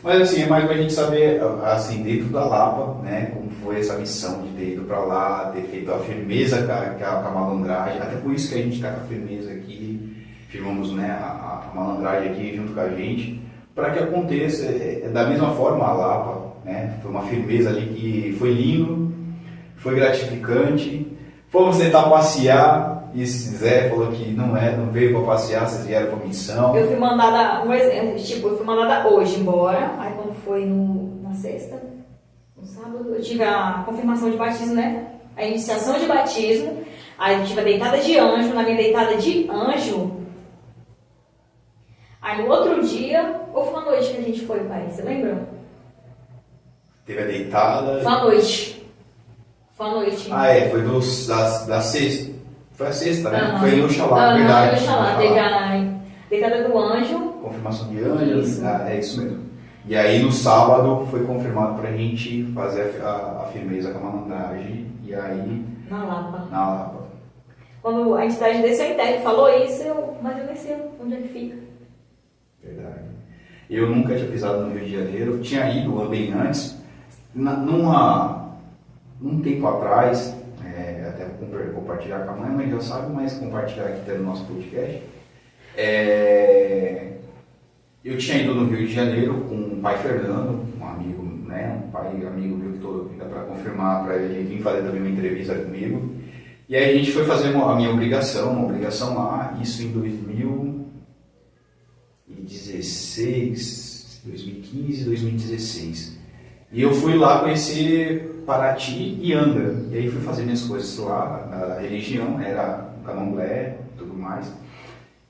Mas assim, é mais pra gente saber, assim, dentro da Lapa, né, como foi essa missão de ter ido pra lá, ter feito a firmeza com a malandragem, até por isso que a gente tá com a firmeza aqui, firmamos, né, a malandragem aqui junto com a gente, para que aconteça, da mesma forma a Lapa, né, foi uma firmeza ali que foi lindo, foi gratificante, fomos tentar passear, e Zé falou que não veio para passear, vocês vieram para missão. Eu fui mandada, eu fui mandada hoje embora, aí quando foi na sexta, no sábado, eu tive a confirmação de batismo, né? a iniciação de batismo, aí eu tive a deitada de anjo, na minha deitada de anjo, aí no outro dia, ou foi a noite que a gente foi, pai? Você lembra? Teve a deitada. Foi a noite. Foi a noite. Foi da sexta. Foi a sexta, né? Uhum. Foi em Oxalá, verdade. Foi em Oxalá, teve a deitada do anjo. Confirmação de anjo. Isso. É isso mesmo. E aí no sábado foi confirmado pra gente fazer a firmeza com a malandragem. E aí. Na Lapa. Na Lapa. Quando a entidade desceu em terra e falou isso, mas eu nem sei onde é que fica. Verdade. Eu nunca tinha pisado no Rio de Janeiro, eu tinha ido bem antes, num tempo atrás, até vou compartilhar com a mãe já sabe, mas compartilhar aqui no nosso podcast. Eu tinha ido no Rio de Janeiro com o pai Fernando, um amigo, né, um pai amigo meu que todo vida para confirmar, para ele vir fazer também uma entrevista comigo. E aí a gente foi fazer uma obrigação lá, isso em 2016, 2015, 2016. E eu fui lá conhecer Paraty e Angra. E aí fui fazer minhas coisas lá, na religião, era candomblé e tudo mais.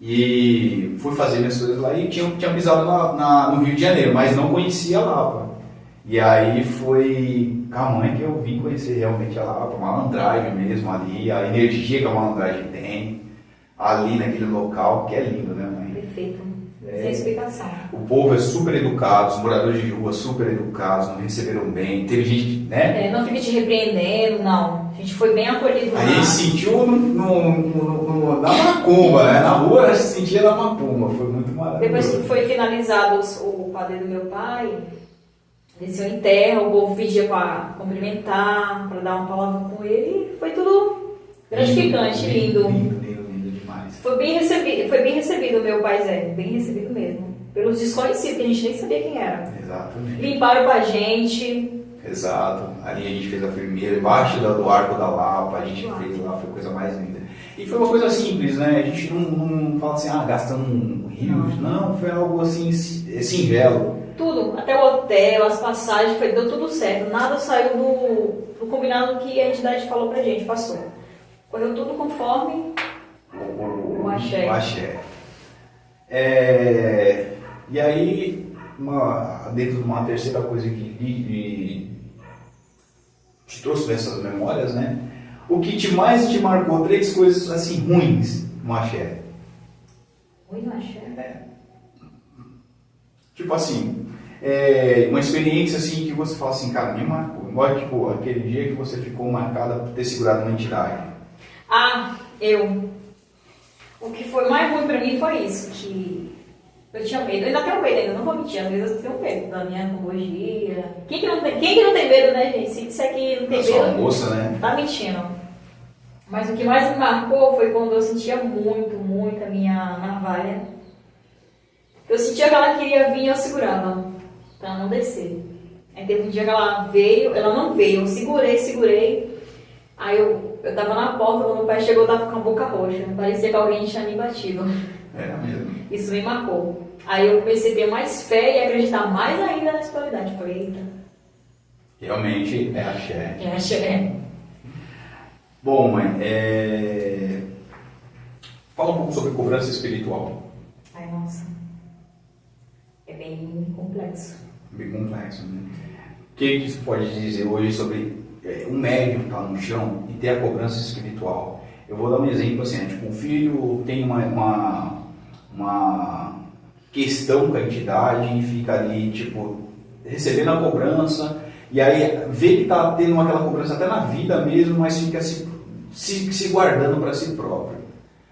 E fui fazer minhas coisas lá e tinha pisado no Rio de Janeiro, mas não conhecia a Lapa. E aí foi com a mãe que eu vim conhecer realmente a Lapa, a malandragem mesmo ali, a energia que a malandragem tem ali naquele local, que é lindo, né, mãe? Perfeito. Sem explicação. O povo é super educado, os moradores de rua super educados, não receberam bem, teve gente, né? Não fica te repreendendo, não. A gente foi bem acolhido lá. A gente sentiu na macumba, né? Na rua a gente sentia na macumba, foi muito maravilhoso. Depois que foi finalizado o padre do meu pai, desceu em terra, o povo pedia para cumprimentar, para dar uma palavra com ele, e foi tudo gratificante, lindo. Lindo demais. Foi bem recebido o meu pai Zé, bem recebido mesmo. Pelos desconhecidos, que a gente nem sabia quem era. Exatamente. Limparam pra gente. Exato. Ali a gente fez a firmeira, embaixo do Arco da Lapa, a gente fez lá, foi a coisa mais linda. E foi uma coisa simples, né? A gente não fala assim, gastando rios. Não, foi algo assim, singelo. Tudo, até o hotel, as passagens, deu tudo certo. Nada saiu do combinado que a entidade falou pra gente, passou. Correu tudo conforme o axé. O axé. E aí, dentro de uma terceira coisa que te trouxe dessas memórias, né? O que mais te marcou? 3 coisas assim ruins no axé. Ruim no axé? Tipo assim, uma experiência assim que você fala assim, cara, me marcou. Igual tipo, aquele dia que você ficou marcada por ter segurado uma entidade. O que foi mais ruim pra mim foi isso, que eu tinha medo. Eu ainda tenho medo, não vou mentir, às vezes eu tenho medo da minha oncologia. Quem que não tem medo, né, gente? Se disser que não tem medo, sua moça, né? Tá mentindo. Mas o que mais me marcou foi quando eu sentia muito a minha navalha. Eu sentia que ela queria vir e eu segurava, pra não descer. Aí teve um dia que ela não veio, eu segurei. Aí eu tava na porta, quando o pai chegou, eu tava com a boca roxa. Parecia que alguém tinha me batido. Era mesmo. Isso me marcou. Aí eu comecei a ter mais fé e acreditar mais ainda na espiritualidade. Falei, eita. Realmente é axé. É axé. Bom, mãe, fala um pouco sobre cobrança espiritual. Ai, nossa. É bem complexo. Bem complexo, né? O que você pode dizer hoje sobre um médium estar no chão e ter a cobrança espiritual? Eu vou dar um exemplo assim, tipo, um filho tem uma questão com a entidade e fica ali, tipo, recebendo a cobrança, e aí vê que está tendo aquela cobrança até na vida mesmo, mas fica se guardando para si próprio.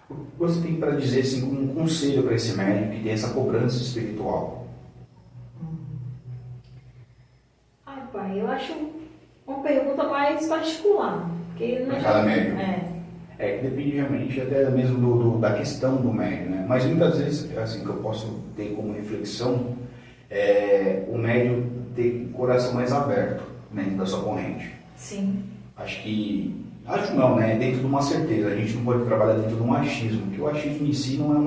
O que você tem para dizer assim, como um conselho para esse médium que tem essa cobrança espiritual? Ai, pai, eu acho uma pergunta mais particular. Porque não Para cada médium. É. Que depende realmente até mesmo da questão do médium, né? Mas muitas vezes, assim, que eu posso ter como reflexão, o médium ter o coração mais aberto dentro da sua corrente. Sim. Acho não, né? Dentro de uma certeza. A gente não pode trabalhar dentro de um achismo, porque o achismo em si não é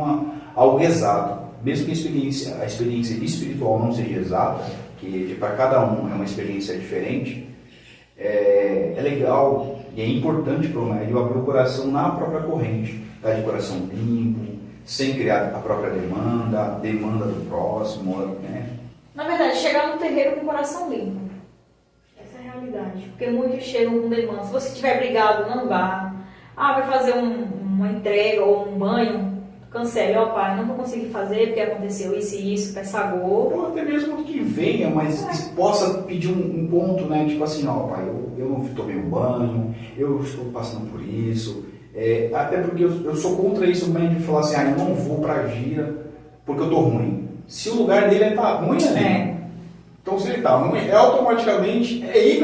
algo exato. Mesmo que a experiência espiritual não seja exata, que para cada um é uma experiência diferente, é legal e é importante para o médium abrir o coração na própria corrente, tá de coração limpo, sem criar a própria demanda do próximo, né? Na verdade, chegar no terreiro com o coração limpo. Essa é a realidade. Porque muitos chegam com demanda. Se você estiver brigado, não vá. Vai fazer uma entrega ou um banho, cancele. Pai, não vou conseguir fazer porque aconteceu isso e isso, peça gol. Ou até mesmo que venha, mas possa pedir um ponto, né? Tipo assim, pai, eu não tomei um banho, eu estou passando por isso. Até porque eu sou contra isso, o médico falar assim, eu não vou pra gira porque eu tô ruim. Se o lugar dele tá ruim ali, então se ele tá ruim, automaticamente ir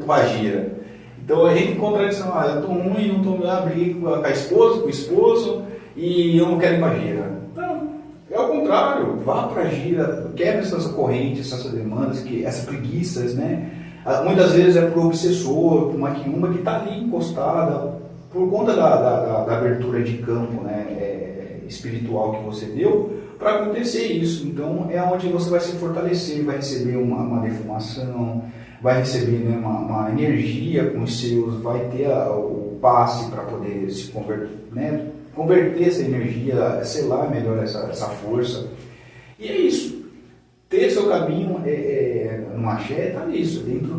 pra gira. Então a gente encontra isso, eu tô ruim, não tô brigo com a esposa, com o esposo, e eu não quero ir pra gira. Não, é o contrário, vá pra gira, quebra essas correntes, essas demandas, essas preguiças, né? Muitas vezes é pro obsessor, pro maquiumba que tá ali encostada, por conta da abertura de campo, né, espiritual que você deu, para acontecer isso. Então é onde você vai se fortalecer, vai receber uma defumação, vai receber, né, uma energia com os seus, vai ter o passe para poder se converter, né, converter essa energia, selar melhor essa força. E é isso. Ter seu caminho no axé está nisso, dentro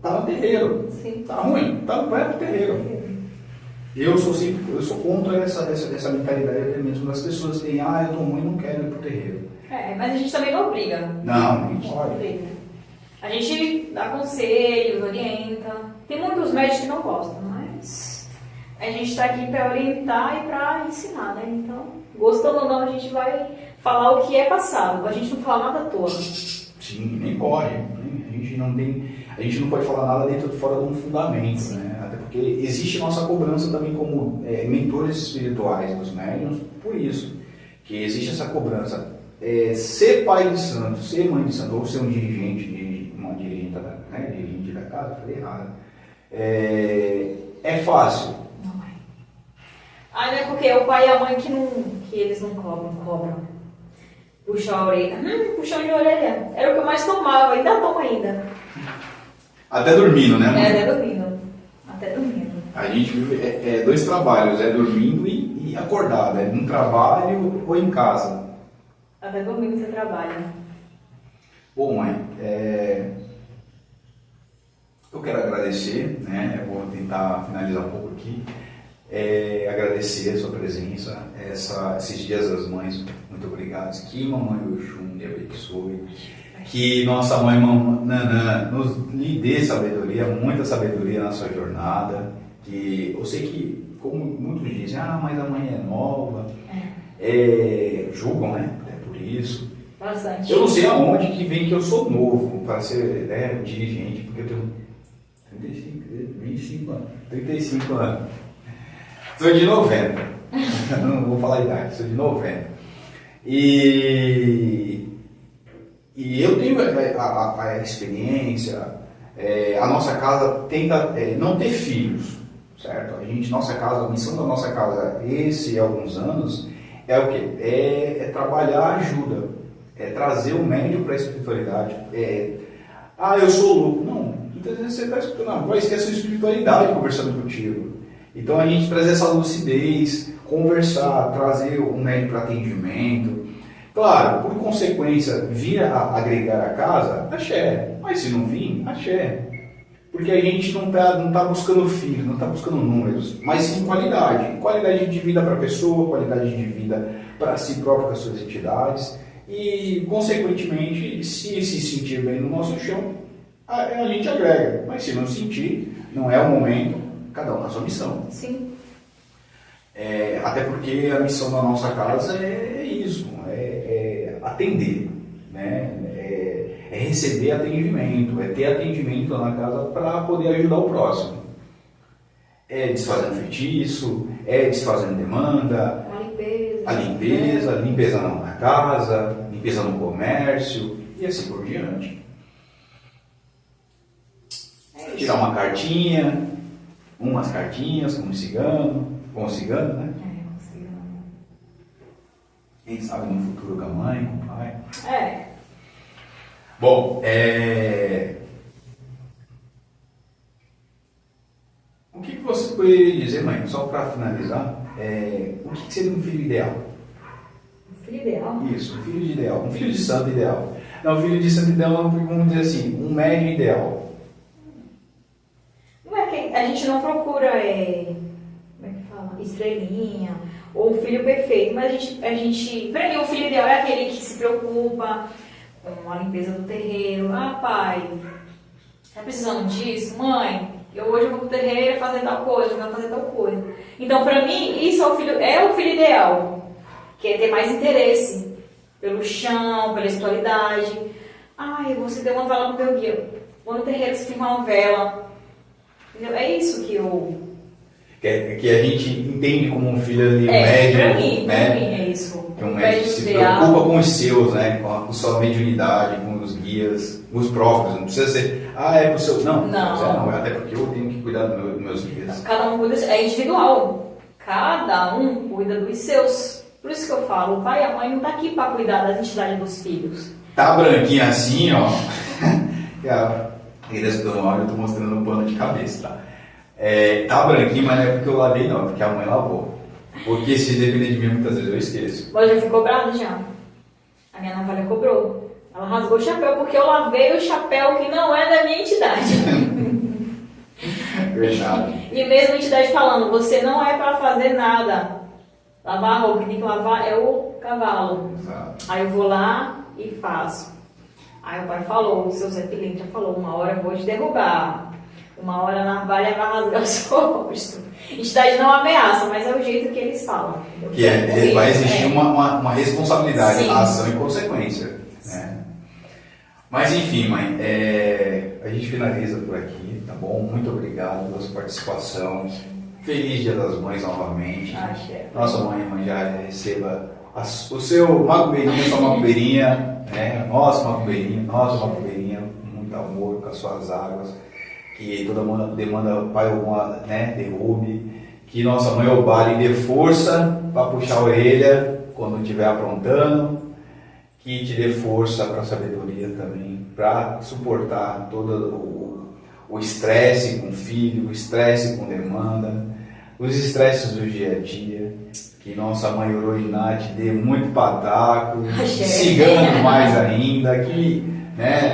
tá no terreiro. Sim. Tá ruim, vai pro terreiro. Eu sou contra essa mentalidade até mesmo das pessoas que têm, eu tô ruim, não quero ir pro terreiro. Mas a gente também não obriga. Não, a gente pode. Obriga. A gente dá conselhos, orienta. Tem muitos médicos que não gostam, mas a gente está aqui para orientar e para ensinar, né? Então, gostando ou não, a gente vai falar o que é passado. A gente não fala nada à toa. Sim, nem corre. A gente não pode falar nada dentro fora de um fundamento, né? Até porque existe nossa cobrança também como mentores espirituais dos médiuns, por isso, que existe essa cobrança. Ser pai de santo, ser mãe de santo, ou ser um dirigente, dirigente da casa, falei errado. É fácil. Não é. Não é porque é o pai e a mãe que eles não cobram. Puxou a orelha. Puxão de orelha. Era o que eu mais tomava, ainda tomo ainda. Até dormindo, né? Até dormindo. A gente vive dois trabalhos, dormindo e acordado, num trabalho ou em casa. Até dormindo você trabalha. Bom, mãe, eu quero agradecer, né? Eu vou tentar finalizar um pouco aqui. Agradecer a sua presença, esses dias das mães, muito obrigado. Que mamãe Oxum me abençoe. Que nossa mãe Nanã lhe dê sabedoria, muita sabedoria na sua jornada. Que eu sei que, como muitos dizem, mas a mãe é nova, julgam, né? É por isso. Bastante. Eu não sei aonde que vem que eu sou novo para ser dirigente, porque eu tenho 35 anos. Sou de 90. Não vou falar a idade, sou de 90. E eu tenho a experiência, a nossa casa tenta não ter filhos, certo? A missão da nossa casa, há alguns anos, é o quê? É trabalhar a ajuda, trazer o médium para a espiritualidade. Eu sou louco. Não, muitas vezes você está escutando a voz que é a sua espiritualidade conversando contigo. Então a gente trazer essa lucidez, conversar, trazer o médium para atendimento. Claro, por consequência, vir a agregar a casa, axé. Mas se não vir, axé. Porque a gente não tá buscando filhos, não está buscando números, mas sim qualidade. Qualidade de vida para a pessoa, qualidade de vida para si próprio, com as suas entidades. E, consequentemente, se sentir bem no nosso chão, a gente agrega. Mas se não sentir, não é o momento, cada um na sua missão. Sim. Até porque a missão da nossa casa é isso, é atender, né? É receber atendimento, é ter atendimento na casa para poder ajudar o próximo. Desfazendo feitiço, desfazendo demanda, a limpeza na casa, limpeza no comércio e assim por diante. Tirar uma cartinha, umas cartinhas com um cigano, né? Quem sabe no futuro com a mãe, com o pai. Bom, você poderia dizer, mãe, só para finalizar, o que seria um filho ideal? Um filho ideal? Isso, um filho de ideal, um filho de santo ideal. Não, um filho de santo ideal, vamos dizer assim, um médio ideal. Não é que a gente não procura, como é que fala? Estrelinha, ou um filho perfeito, mas a gente, pra mim, um filho ideal é aquele que se preocupa com a limpeza do terreiro. Ah, pai, tá precisando disso? Mãe, hoje eu vou pro terreiro fazer tal coisa, eu vou fazer tal coisa. Então, pra mim, isso é o filho ideal, que é ter mais interesse pelo chão, pela espiritualidade. Ai, você deu uma vela pro meu guia, vou no terreiro se firmar uma vela. Entendeu? É isso que eu... Que a gente entende como um filho ali médio, pra mim né? É isso. Que um médio que se preocupa com os seus, né? Com sua mediunidade, com os guias, os próprios. Não precisa ser, é pro seu. Não, até porque eu tenho que cuidar dos meus guias. Cada um cuida, é individual. Cada um cuida dos seus. Por isso que eu falo, o pai e a mãe não tá aqui para cuidar das entidades dos filhos. Tá branquinho assim, ó. E desse pelo áudio eu tô mostrando um pano de cabeça, tá? Tá branquinho, mas não é porque eu lavei não, é porque a mãe lavou. Porque se depender de mim, muitas vezes eu esqueço. Mas já ficou brava já. A minha navalha cobrou. Ela rasgou o chapéu porque eu lavei o chapéu que não é da minha entidade. Verdade. E mesmo a entidade falando, você não é para fazer nada. Lavar a roupa, que tem que lavar é o cavalo. Exato. Aí eu vou lá e faço. Aí o pai falou, o seu Zé Pilintra falou, uma hora eu vou te derrubar. Uma hora a navalha vai rasgar o seu rosto. Entidade não ameaça, mas é o jeito que eles falam. Vai existir uma responsabilidade, Sim. ação e consequência. Né? Mas enfim, mãe, a gente finaliza por aqui, tá bom? Muito obrigado pela sua participação. Feliz Dia das Mães novamente. Nossa mãe já receba o seu macubeirinha, sua macubeirinha, né? Nossa macubeirinha, muito amor com as suas águas. Que toda demanda o Pai Ogum, né, derrube, que nossa mãe Obali dê força para puxar a orelha quando estiver aprontando, que te dê força para a sabedoria também, para suportar todo o estresse com o filho, o estresse com demanda, os estresses do dia a dia, que nossa mãe Oroiná te dê muito pataco, cigano mais ainda, que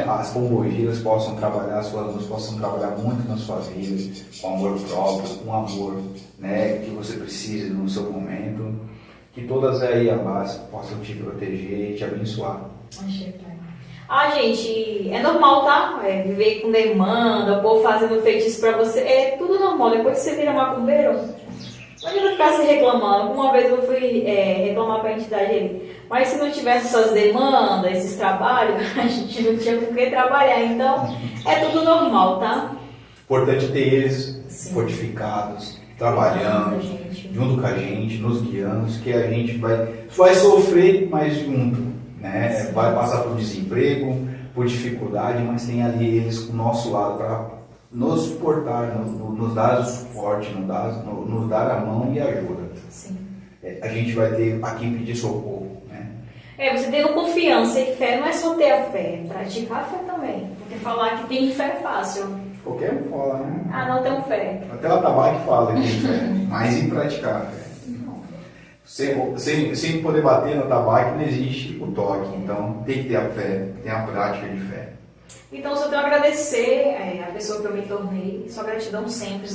as pombogiras possam trabalhar, as suas luzes possam trabalhar muito nas suas vidas, com amor próprio, com amor que você precise no seu momento, que todas aí abaixo possam te proteger e te abençoar. Gente, é normal, tá? Viver com demanda, o povo fazendo feitiço pra você, é tudo normal. Depois que você vira macumbeiro, não adianta ficar se reclamando. Uma vez eu fui reclamar pra entidade dele. Mas se não tivesse essas demandas, esses trabalhos, a gente não tinha com que trabalhar. Então, é tudo normal, tá? Importante ter eles fortificados, trabalhando, junto com a gente, nos guiando, que a gente vai sofrer mais junto, né? Vai passar por desemprego, por dificuldade, mas tem ali eles do nosso lado para nos suportar, nos dar o suporte, nos dar a mão e a ajuda. Sim. A gente vai ter a quem pedir socorro. Você tendo confiança e fé, não é só ter a fé, é praticar a fé também. Porque falar que tem fé é fácil. Qualquer um fala, né? Não tenho fé. Até o atabaque fala que tem fé, mas em praticar a fé. Sem poder bater no atabaque não existe o toque, então tem que ter a fé, tem a prática de fé. Então, só tenho a agradecer a pessoa que eu me tornei, só gratidão sempre.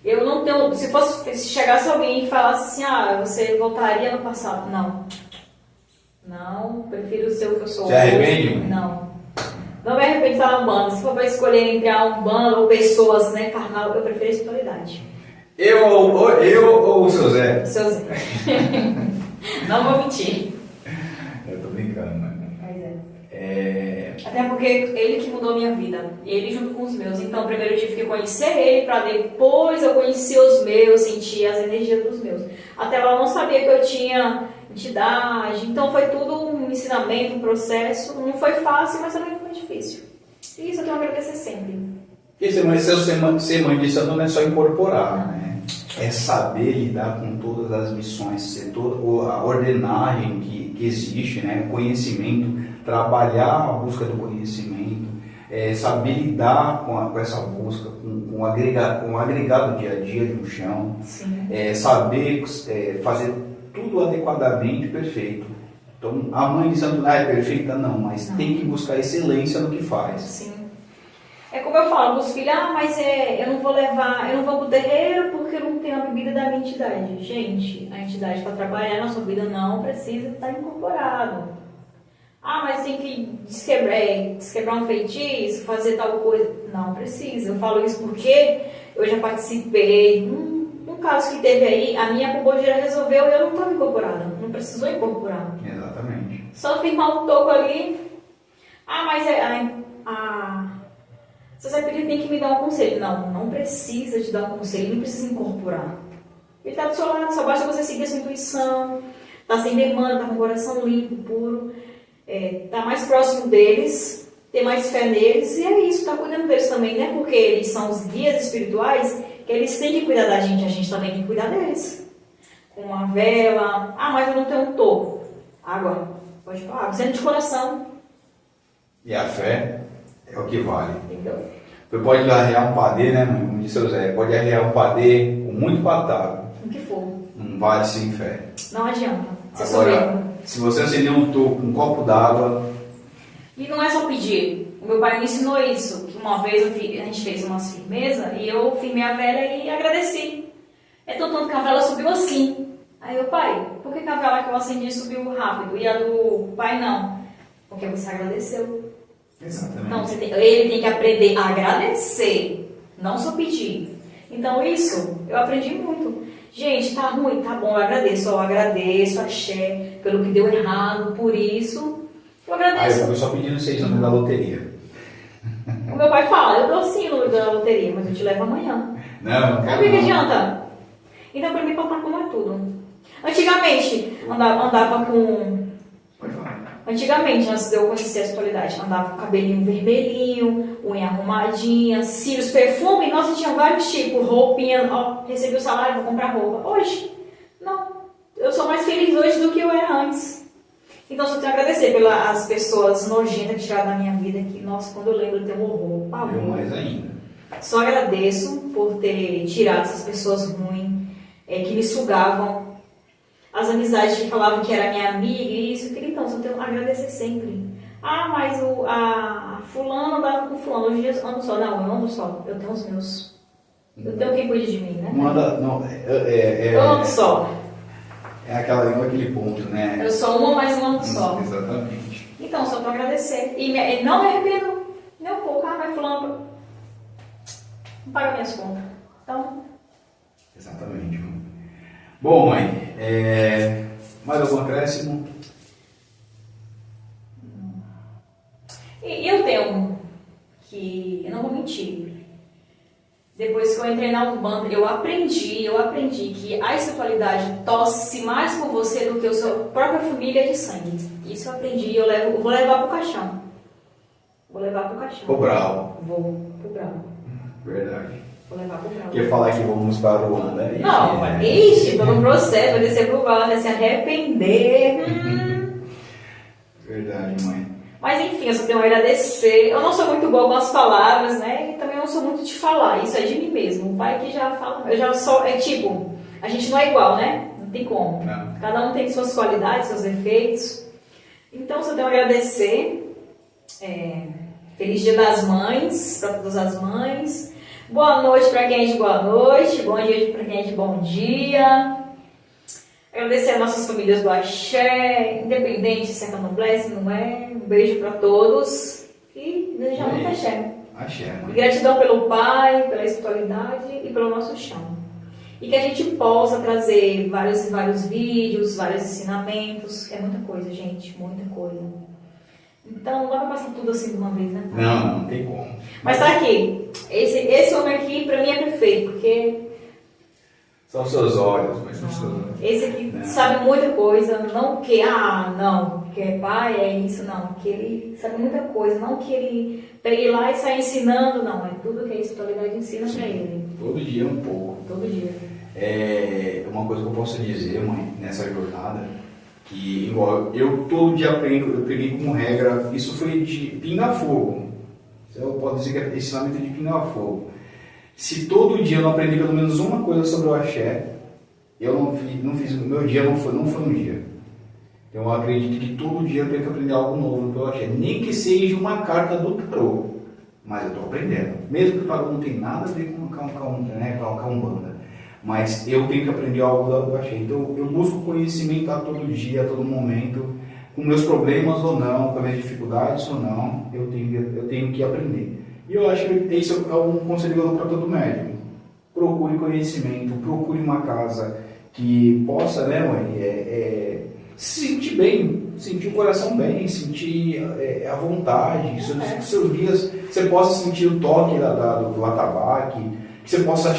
Eu não tenho, se chegasse alguém e falasse assim, você voltaria no passado, Não, prefiro ser o que eu sou. Se arrepende? Não me arrependo de estar na Umbanda. Se for para escolher entre a Umbanda ou pessoas, carnal, eu prefiro a espiritualidade. Eu ou o seu Zé? O seu Zé. Não vou mentir. Eu tô brincando, né? Até porque ele que mudou a minha vida. Ele junto com os meus. Então, primeiro eu tive que conhecer ele, para depois eu conhecer os meus, sentir as energias dos meus. Até lá eu não sabia que eu tinha entidade. Então, foi tudo um ensinamento, um processo. Não foi fácil, mas também não foi difícil. E isso eu tenho a agradecer sempre. Ser mãe de santo não é só incorporar, né? É saber lidar com todas as missões, ser toda a ordenagem que existe, né? O conhecimento, trabalhar a busca do conhecimento, saber lidar com essa busca, com o agregado dia a dia de um chão, saber fazer tudo adequadamente perfeito. Então, a mãe de Santo é perfeita? Não, mas tem que buscar excelência no que faz. Sim. É como eu falo para os filhos, mas eu não vou para o terreiro porque eu não tenho a bebida da minha entidade. Gente, a entidade para trabalhar na sua vida não precisa estar incorporado. Mas tem que desquebrar um feitiço, fazer tal coisa. Não precisa. Eu falo isso porque eu já participei. Um caso que teve aí, a minha pombogira resolveu e eu não estava incorporada. Não precisou incorporar. Exatamente. Só firmar um toco ali. Mas seu Zé Pedro tem que me dar um conselho. Não precisa te dar um conselho, não precisa incorporar. Ele está do seu lado, só basta você seguir a sua intuição, tá sem demanda, tá com o coração limpo, puro, tá mais próximo deles, ter mais fé neles, e é isso, tá cuidando deles também, né? Porque eles são os guias espirituais, que eles têm que cuidar da gente, a gente também tem que cuidar deles. Com uma vela, mas eu não tenho um toco. Água, pode falar, água, sendo de coração. E a fé é o que vale. Entendeu? Você pode arrear um padê, né, como disse o Zé, pode arrear um padê com muito patável. O que for. Não vale sem fé. Não adianta. Agora, se você acender um toco, um copo d'água... E não é só pedir. O meu pai me ensinou isso, que uma vez a gente fez umas firmeza e eu firmei a vela e agradeci. Tanto que a vela subiu assim. Aí eu, pai, por que a vela que eu acendi subiu rápido e a do pai não? Porque você agradeceu. Exatamente. Então ele tem que aprender a agradecer, não só pedir. Então isso eu aprendi muito. Gente, tá ruim, tá bom, eu agradeço, axé, pelo que deu errado, por isso, eu agradeço. Eu só pedindo 6 números da loteria. O meu pai fala, eu dou sim o número da loteria, mas eu te levo amanhã. Não quero. O que adianta? Então pra mim papai como é tudo. Antigamente, andava com... Pode falar. Antigamente, antes de eu conhecer a espiritualidade, andava com cabelinho vermelhinho, unha arrumadinha, cílios, perfume, nossa, tinha vários tipos, roupinha, recebi o salário, vou comprar roupa. Hoje, não. Eu sou mais feliz hoje do que eu era antes. Então, só tenho a agradecer pelas pessoas nojentas que tiraram da minha vida, que, nossa, quando eu lembro, eu tenho horror, pavor. Mais ainda. Só agradeço por ter tirado essas pessoas ruins, que me sugavam. As amizades que falavam que era minha amiga e isso, então, só tenho a agradecer sempre. Mas a fulana andava com fulano, hoje eu ando só. Não, eu ando só, eu tenho os meus. Eu tenho quem cuide de mim, né? Eu ando só. É aquele ponto, né? Eu sou uma, mas não ando só. Exatamente. Então, só tenho a agradecer. E não me arrependo nem um pouco. Mas fulano não paga minhas contas. Então... Exatamente. Bom, mãe, mais algum acréscimo? E eu tenho que, eu não vou mentir, depois que eu entrei na Umbanda, eu aprendi que a espiritualidade torce mais por você do que a sua própria família de sangue. Isso eu aprendi e eu vou levar pro caixão. Pro brau. Vou pro brau. Verdade. Vou levar pro brau. Quer falar que vamos para o Ruanda? Não, ixi, tô no processo, vai descer pro brau, vai se arrepender. Verdade, mãe. Mas enfim, eu só tenho a agradecer. Eu não sou muito boa com as palavras, né? E também não sou muito de falar. Isso é de mim mesmo. O pai que já fala. Eu já sou. A gente não é igual, né? Não tem como. Não. Cada um tem suas qualidades, seus defeitos. Então, só tenho a agradecer. Feliz Dia das Mães, para todas as mães. Boa noite para quem é de boa noite. Bom dia para quem é de bom dia. Agradecer a nossas famílias do Axé, independente se é candomblé, se não é. Um beijo para todos e desejar muito Axé. Axé, mãe. Gratidão pelo Pai, pela espiritualidade e pelo nosso chão. E que a gente possa trazer vários vídeos, vários ensinamentos. É muita coisa, gente, muita coisa. Então não dá pra passar tudo assim de uma vez, né? Não tem como. Mas tá aqui. Esse homem aqui pra mim é perfeito, porque... São seus olhos, mas são seus olhos. Esse aqui sabe muita coisa, não que, que é pai, é isso, não. Que ele sabe muita coisa, não que ele pegue lá e saia ensinando, não. É tudo que a espiritualidade ensina pra ele. Todo dia um pouco. Todo dia. Uma coisa que eu posso dizer, mãe, nessa jornada, que igual eu todo dia aprendo, eu peguei como regra, isso foi de pinga-fogo. Eu posso dizer que é ensinamento de pingar fogo. Se todo dia eu não aprendi pelo menos uma coisa sobre o axé, eu não fiz, meu dia não foi um dia. Eu acredito que todo dia eu tenho que aprender algo novo pelo axé, nem que seja uma carta do tarô, mas eu estou aprendendo. Mesmo que o tarô não tem nada a ver com a Umbanda, mas eu tenho que aprender algo do axé. Então eu busco conhecimento a todo dia, a todo momento, com meus problemas ou não, com as minhas dificuldades ou não, eu tenho que aprender. E eu acho que esse é um conselho que eu dou para todo médico. Procure conhecimento, procure uma casa que possa, né, mãe, se sentir bem, sentir o coração bem, sentir a vontade, seus dias, você possa sentir o toque do atabaque, que você possa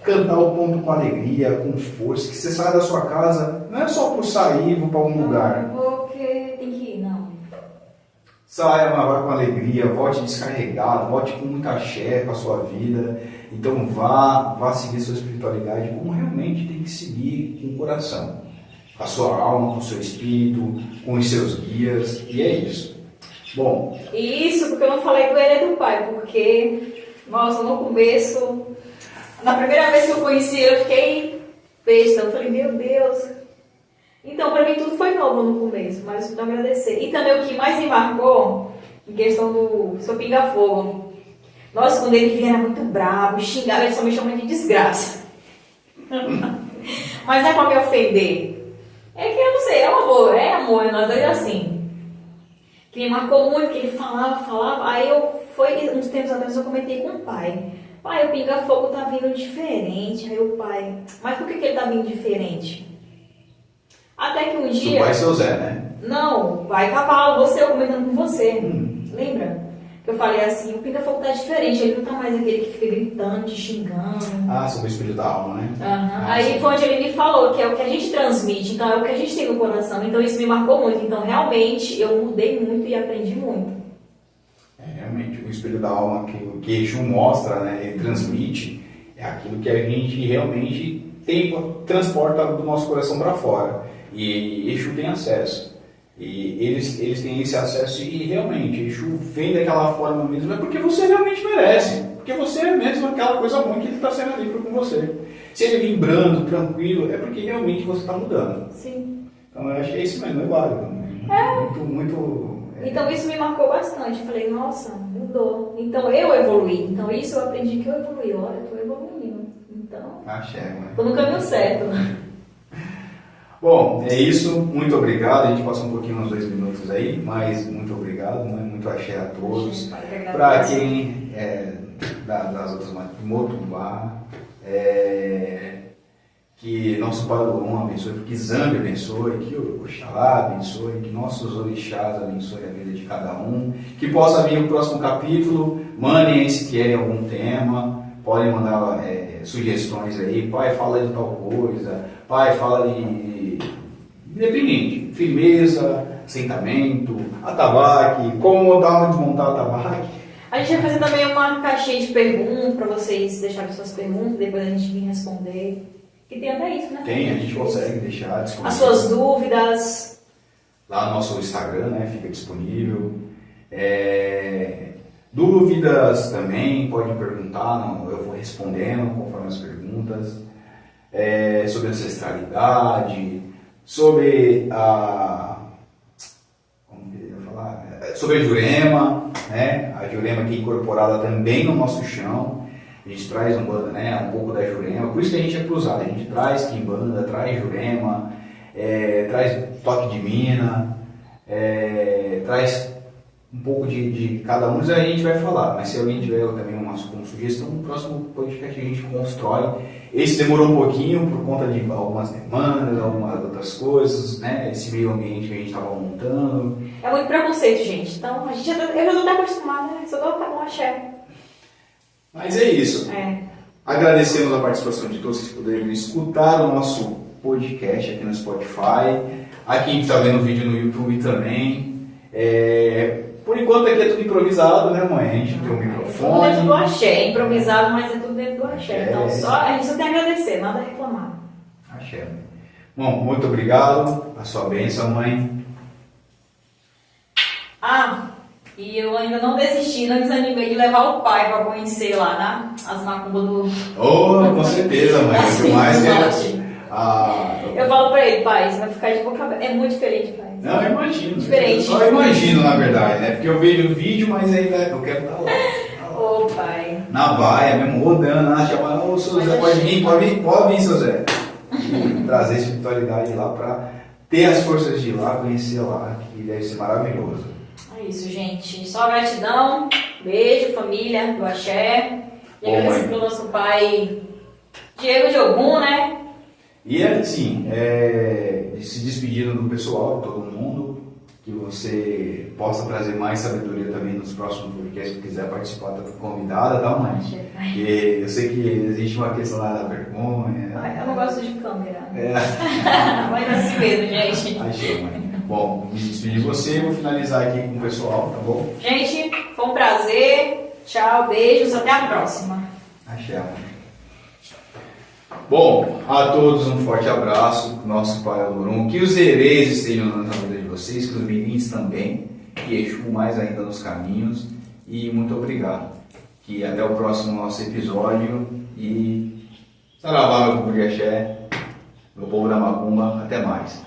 cantar o ponto com alegria, com força, que você saia da sua casa, não é só por sair, vou para algum lugar. Porque tem que ir, não. Saia, mas vá com alegria, volte descarregado, volte com muita axé para a sua vida. Então vá seguir sua espiritualidade como realmente tem que seguir com o coração. Com a sua alma, com o seu espírito, com os seus guias, e é isso. Bom. Isso, porque eu não falei do Herê do Pai, porque, nossa, no começo, na primeira vez que eu conheci, eu fiquei besta. Eu falei, meu Deus. Então, para mim, tudo foi novo no começo, mas eu quero agradecer. E também o que mais me marcou, em questão do seu pinga-fogo. Nossa, quando ele vinha era muito bravo, xingava, ele só me chamava de desgraça. Mas não é para me ofender. É que eu não sei, é amor, nós dois assim. Que me marcou muito, que ele falava. Aí uns tempos atrás eu comentei com o pai. Pai, o pinga-fogo tá vindo diferente. Aí o pai, mas por que ele tá vindo diferente? Até que um dia... O pai é seu Zé, né? Não, o pai cavalo, eu comentando com você. Lembra? Que eu falei assim, o pinga-fogo tá diferente, ele não tá mais aquele que fica gritando, te xingando. Ah, sobre o espírito da alma, né? Aí foi onde ele me falou, que é o que a gente transmite, então é o que a gente tem no coração. Então isso me marcou muito, então realmente eu mudei muito e aprendi muito. Realmente, o espírito da alma que Exu mostra, né, ele transmite, é aquilo que a gente realmente transporta do nosso coração para fora. E Exu tem acesso. E eles têm esse acesso e realmente, Exu vem daquela forma mesmo, é porque você realmente merece. Porque você é mesmo aquela coisa boa que ele está sendo ali com você. Se ele vir brando, tranquilo, é porque realmente você está mudando. Sim. Então eu acho que é isso mesmo, é válido. Muito. Então isso me marcou bastante. Eu falei, nossa, mudou. Então eu evoluí. Então isso eu aprendi que eu evoluí. Olha, eu estou evoluindo. Então, estou no caminho certo. Bom, é isso. Muito obrigado. A gente passou um pouquinho, uns 2 minutos aí, mas muito obrigado. Muito axé a todos. Para quem das outras Motumbá, que nosso Pai Lorum abençoe, que Zambi abençoe, que o Oxalá abençoe, que nossos orixás abençoe a vida de cada um. Que possa vir o próximo capítulo. Mandem aí se querem algum tema. Podem mandar sugestões aí. Pai, fala de tal coisa. Pai, fala de... Independente, firmeza, assentamento, atabaque, como montar ou desmontar o atabaque. A gente vai fazer também uma caixinha de perguntas para vocês deixarem suas perguntas, depois a gente vir responder. Que tem até isso, né? Tem, a gente consegue deixar disponível. As suas dúvidas. Lá no nosso Instagram, né, fica disponível. Dúvidas também, pode perguntar, eu vou respondendo conforme as perguntas. Sobre ancestralidade, sobre sobre a Jurema, né? A Jurema que é incorporada também no nosso chão. A gente traz um pouco da Jurema, por isso que a gente é cruzado. A gente traz Quimbanda, traz Jurema, traz toque de mina, traz um pouco de cada um, a gente vai falar. Mas se alguém tiver também uma sugestão, no próximo podcast a gente constrói. Esse demorou um pouquinho por conta de algumas demandas, algumas outras coisas, né? Esse meio ambiente que a gente estava montando. É muito preconceito, gente. Então, eu já não estou acostumada, né? Só dou com axé. Mas é isso. Agradecemos a participação de todos que puderam escutar o nosso podcast aqui no Spotify. A quem está vendo o vídeo no YouTube também. Por enquanto aqui é tudo improvisado, né, mãe? A gente tem um microfone. Tudo dentro do axé, é improvisado, mas é tudo dentro do axé. Então a gente só tem a agradecer, nada a reclamar. Axé. Bom, muito obrigado. A sua bênção, mãe. E eu ainda não desisti, não desanimei de levar o pai para conhecer lá, né? As macumbas do... Oh, com certeza, mãe. Assim, O mais forte. é... Eu falo pra ele, pai, você vai ficar de boca aberta. É muito diferente, pai. Não, eu imagino. Diferente. Só imagino, na verdade, né? Porque eu vejo o vídeo, mas ainda eu quero estar lá. Ô, pai. Na baia mesmo, rodando, lá, chamando, ô, seu Zé, pode vir, seu Zé. E trazer espiritualidade lá para ter as forças de ir lá, conhecer lá, que deve ser maravilhoso. É isso, gente. Só gratidão. Beijo, família do Axé. E Bom, agradeço pelo nosso pai Diego de Ogum, né? E assim, se despedindo do pessoal, de todo mundo, que você possa trazer mais sabedoria também nos próximos podcasts, se quiser participar, tá convidada, tá, mãe? Porque eu sei que existe uma questão lá da vergonha. Eu não gosto de câmera. Mas assim mesmo, gente. Achei, mãe. Bom, me despedir de você, vou finalizar aqui com o pessoal, tá bom? Gente, foi um prazer. Tchau, beijos, até a próxima. Achei, mãe. Bom, a todos um forte abraço, nosso Pai Olorum, que os hereis estejam na vida de vocês, que os mirins também, que Exu mais ainda nos caminhos, e muito obrigado. Que até o próximo nosso episódio, e saravá, meu povo de axé, meu povo da macumba, até mais.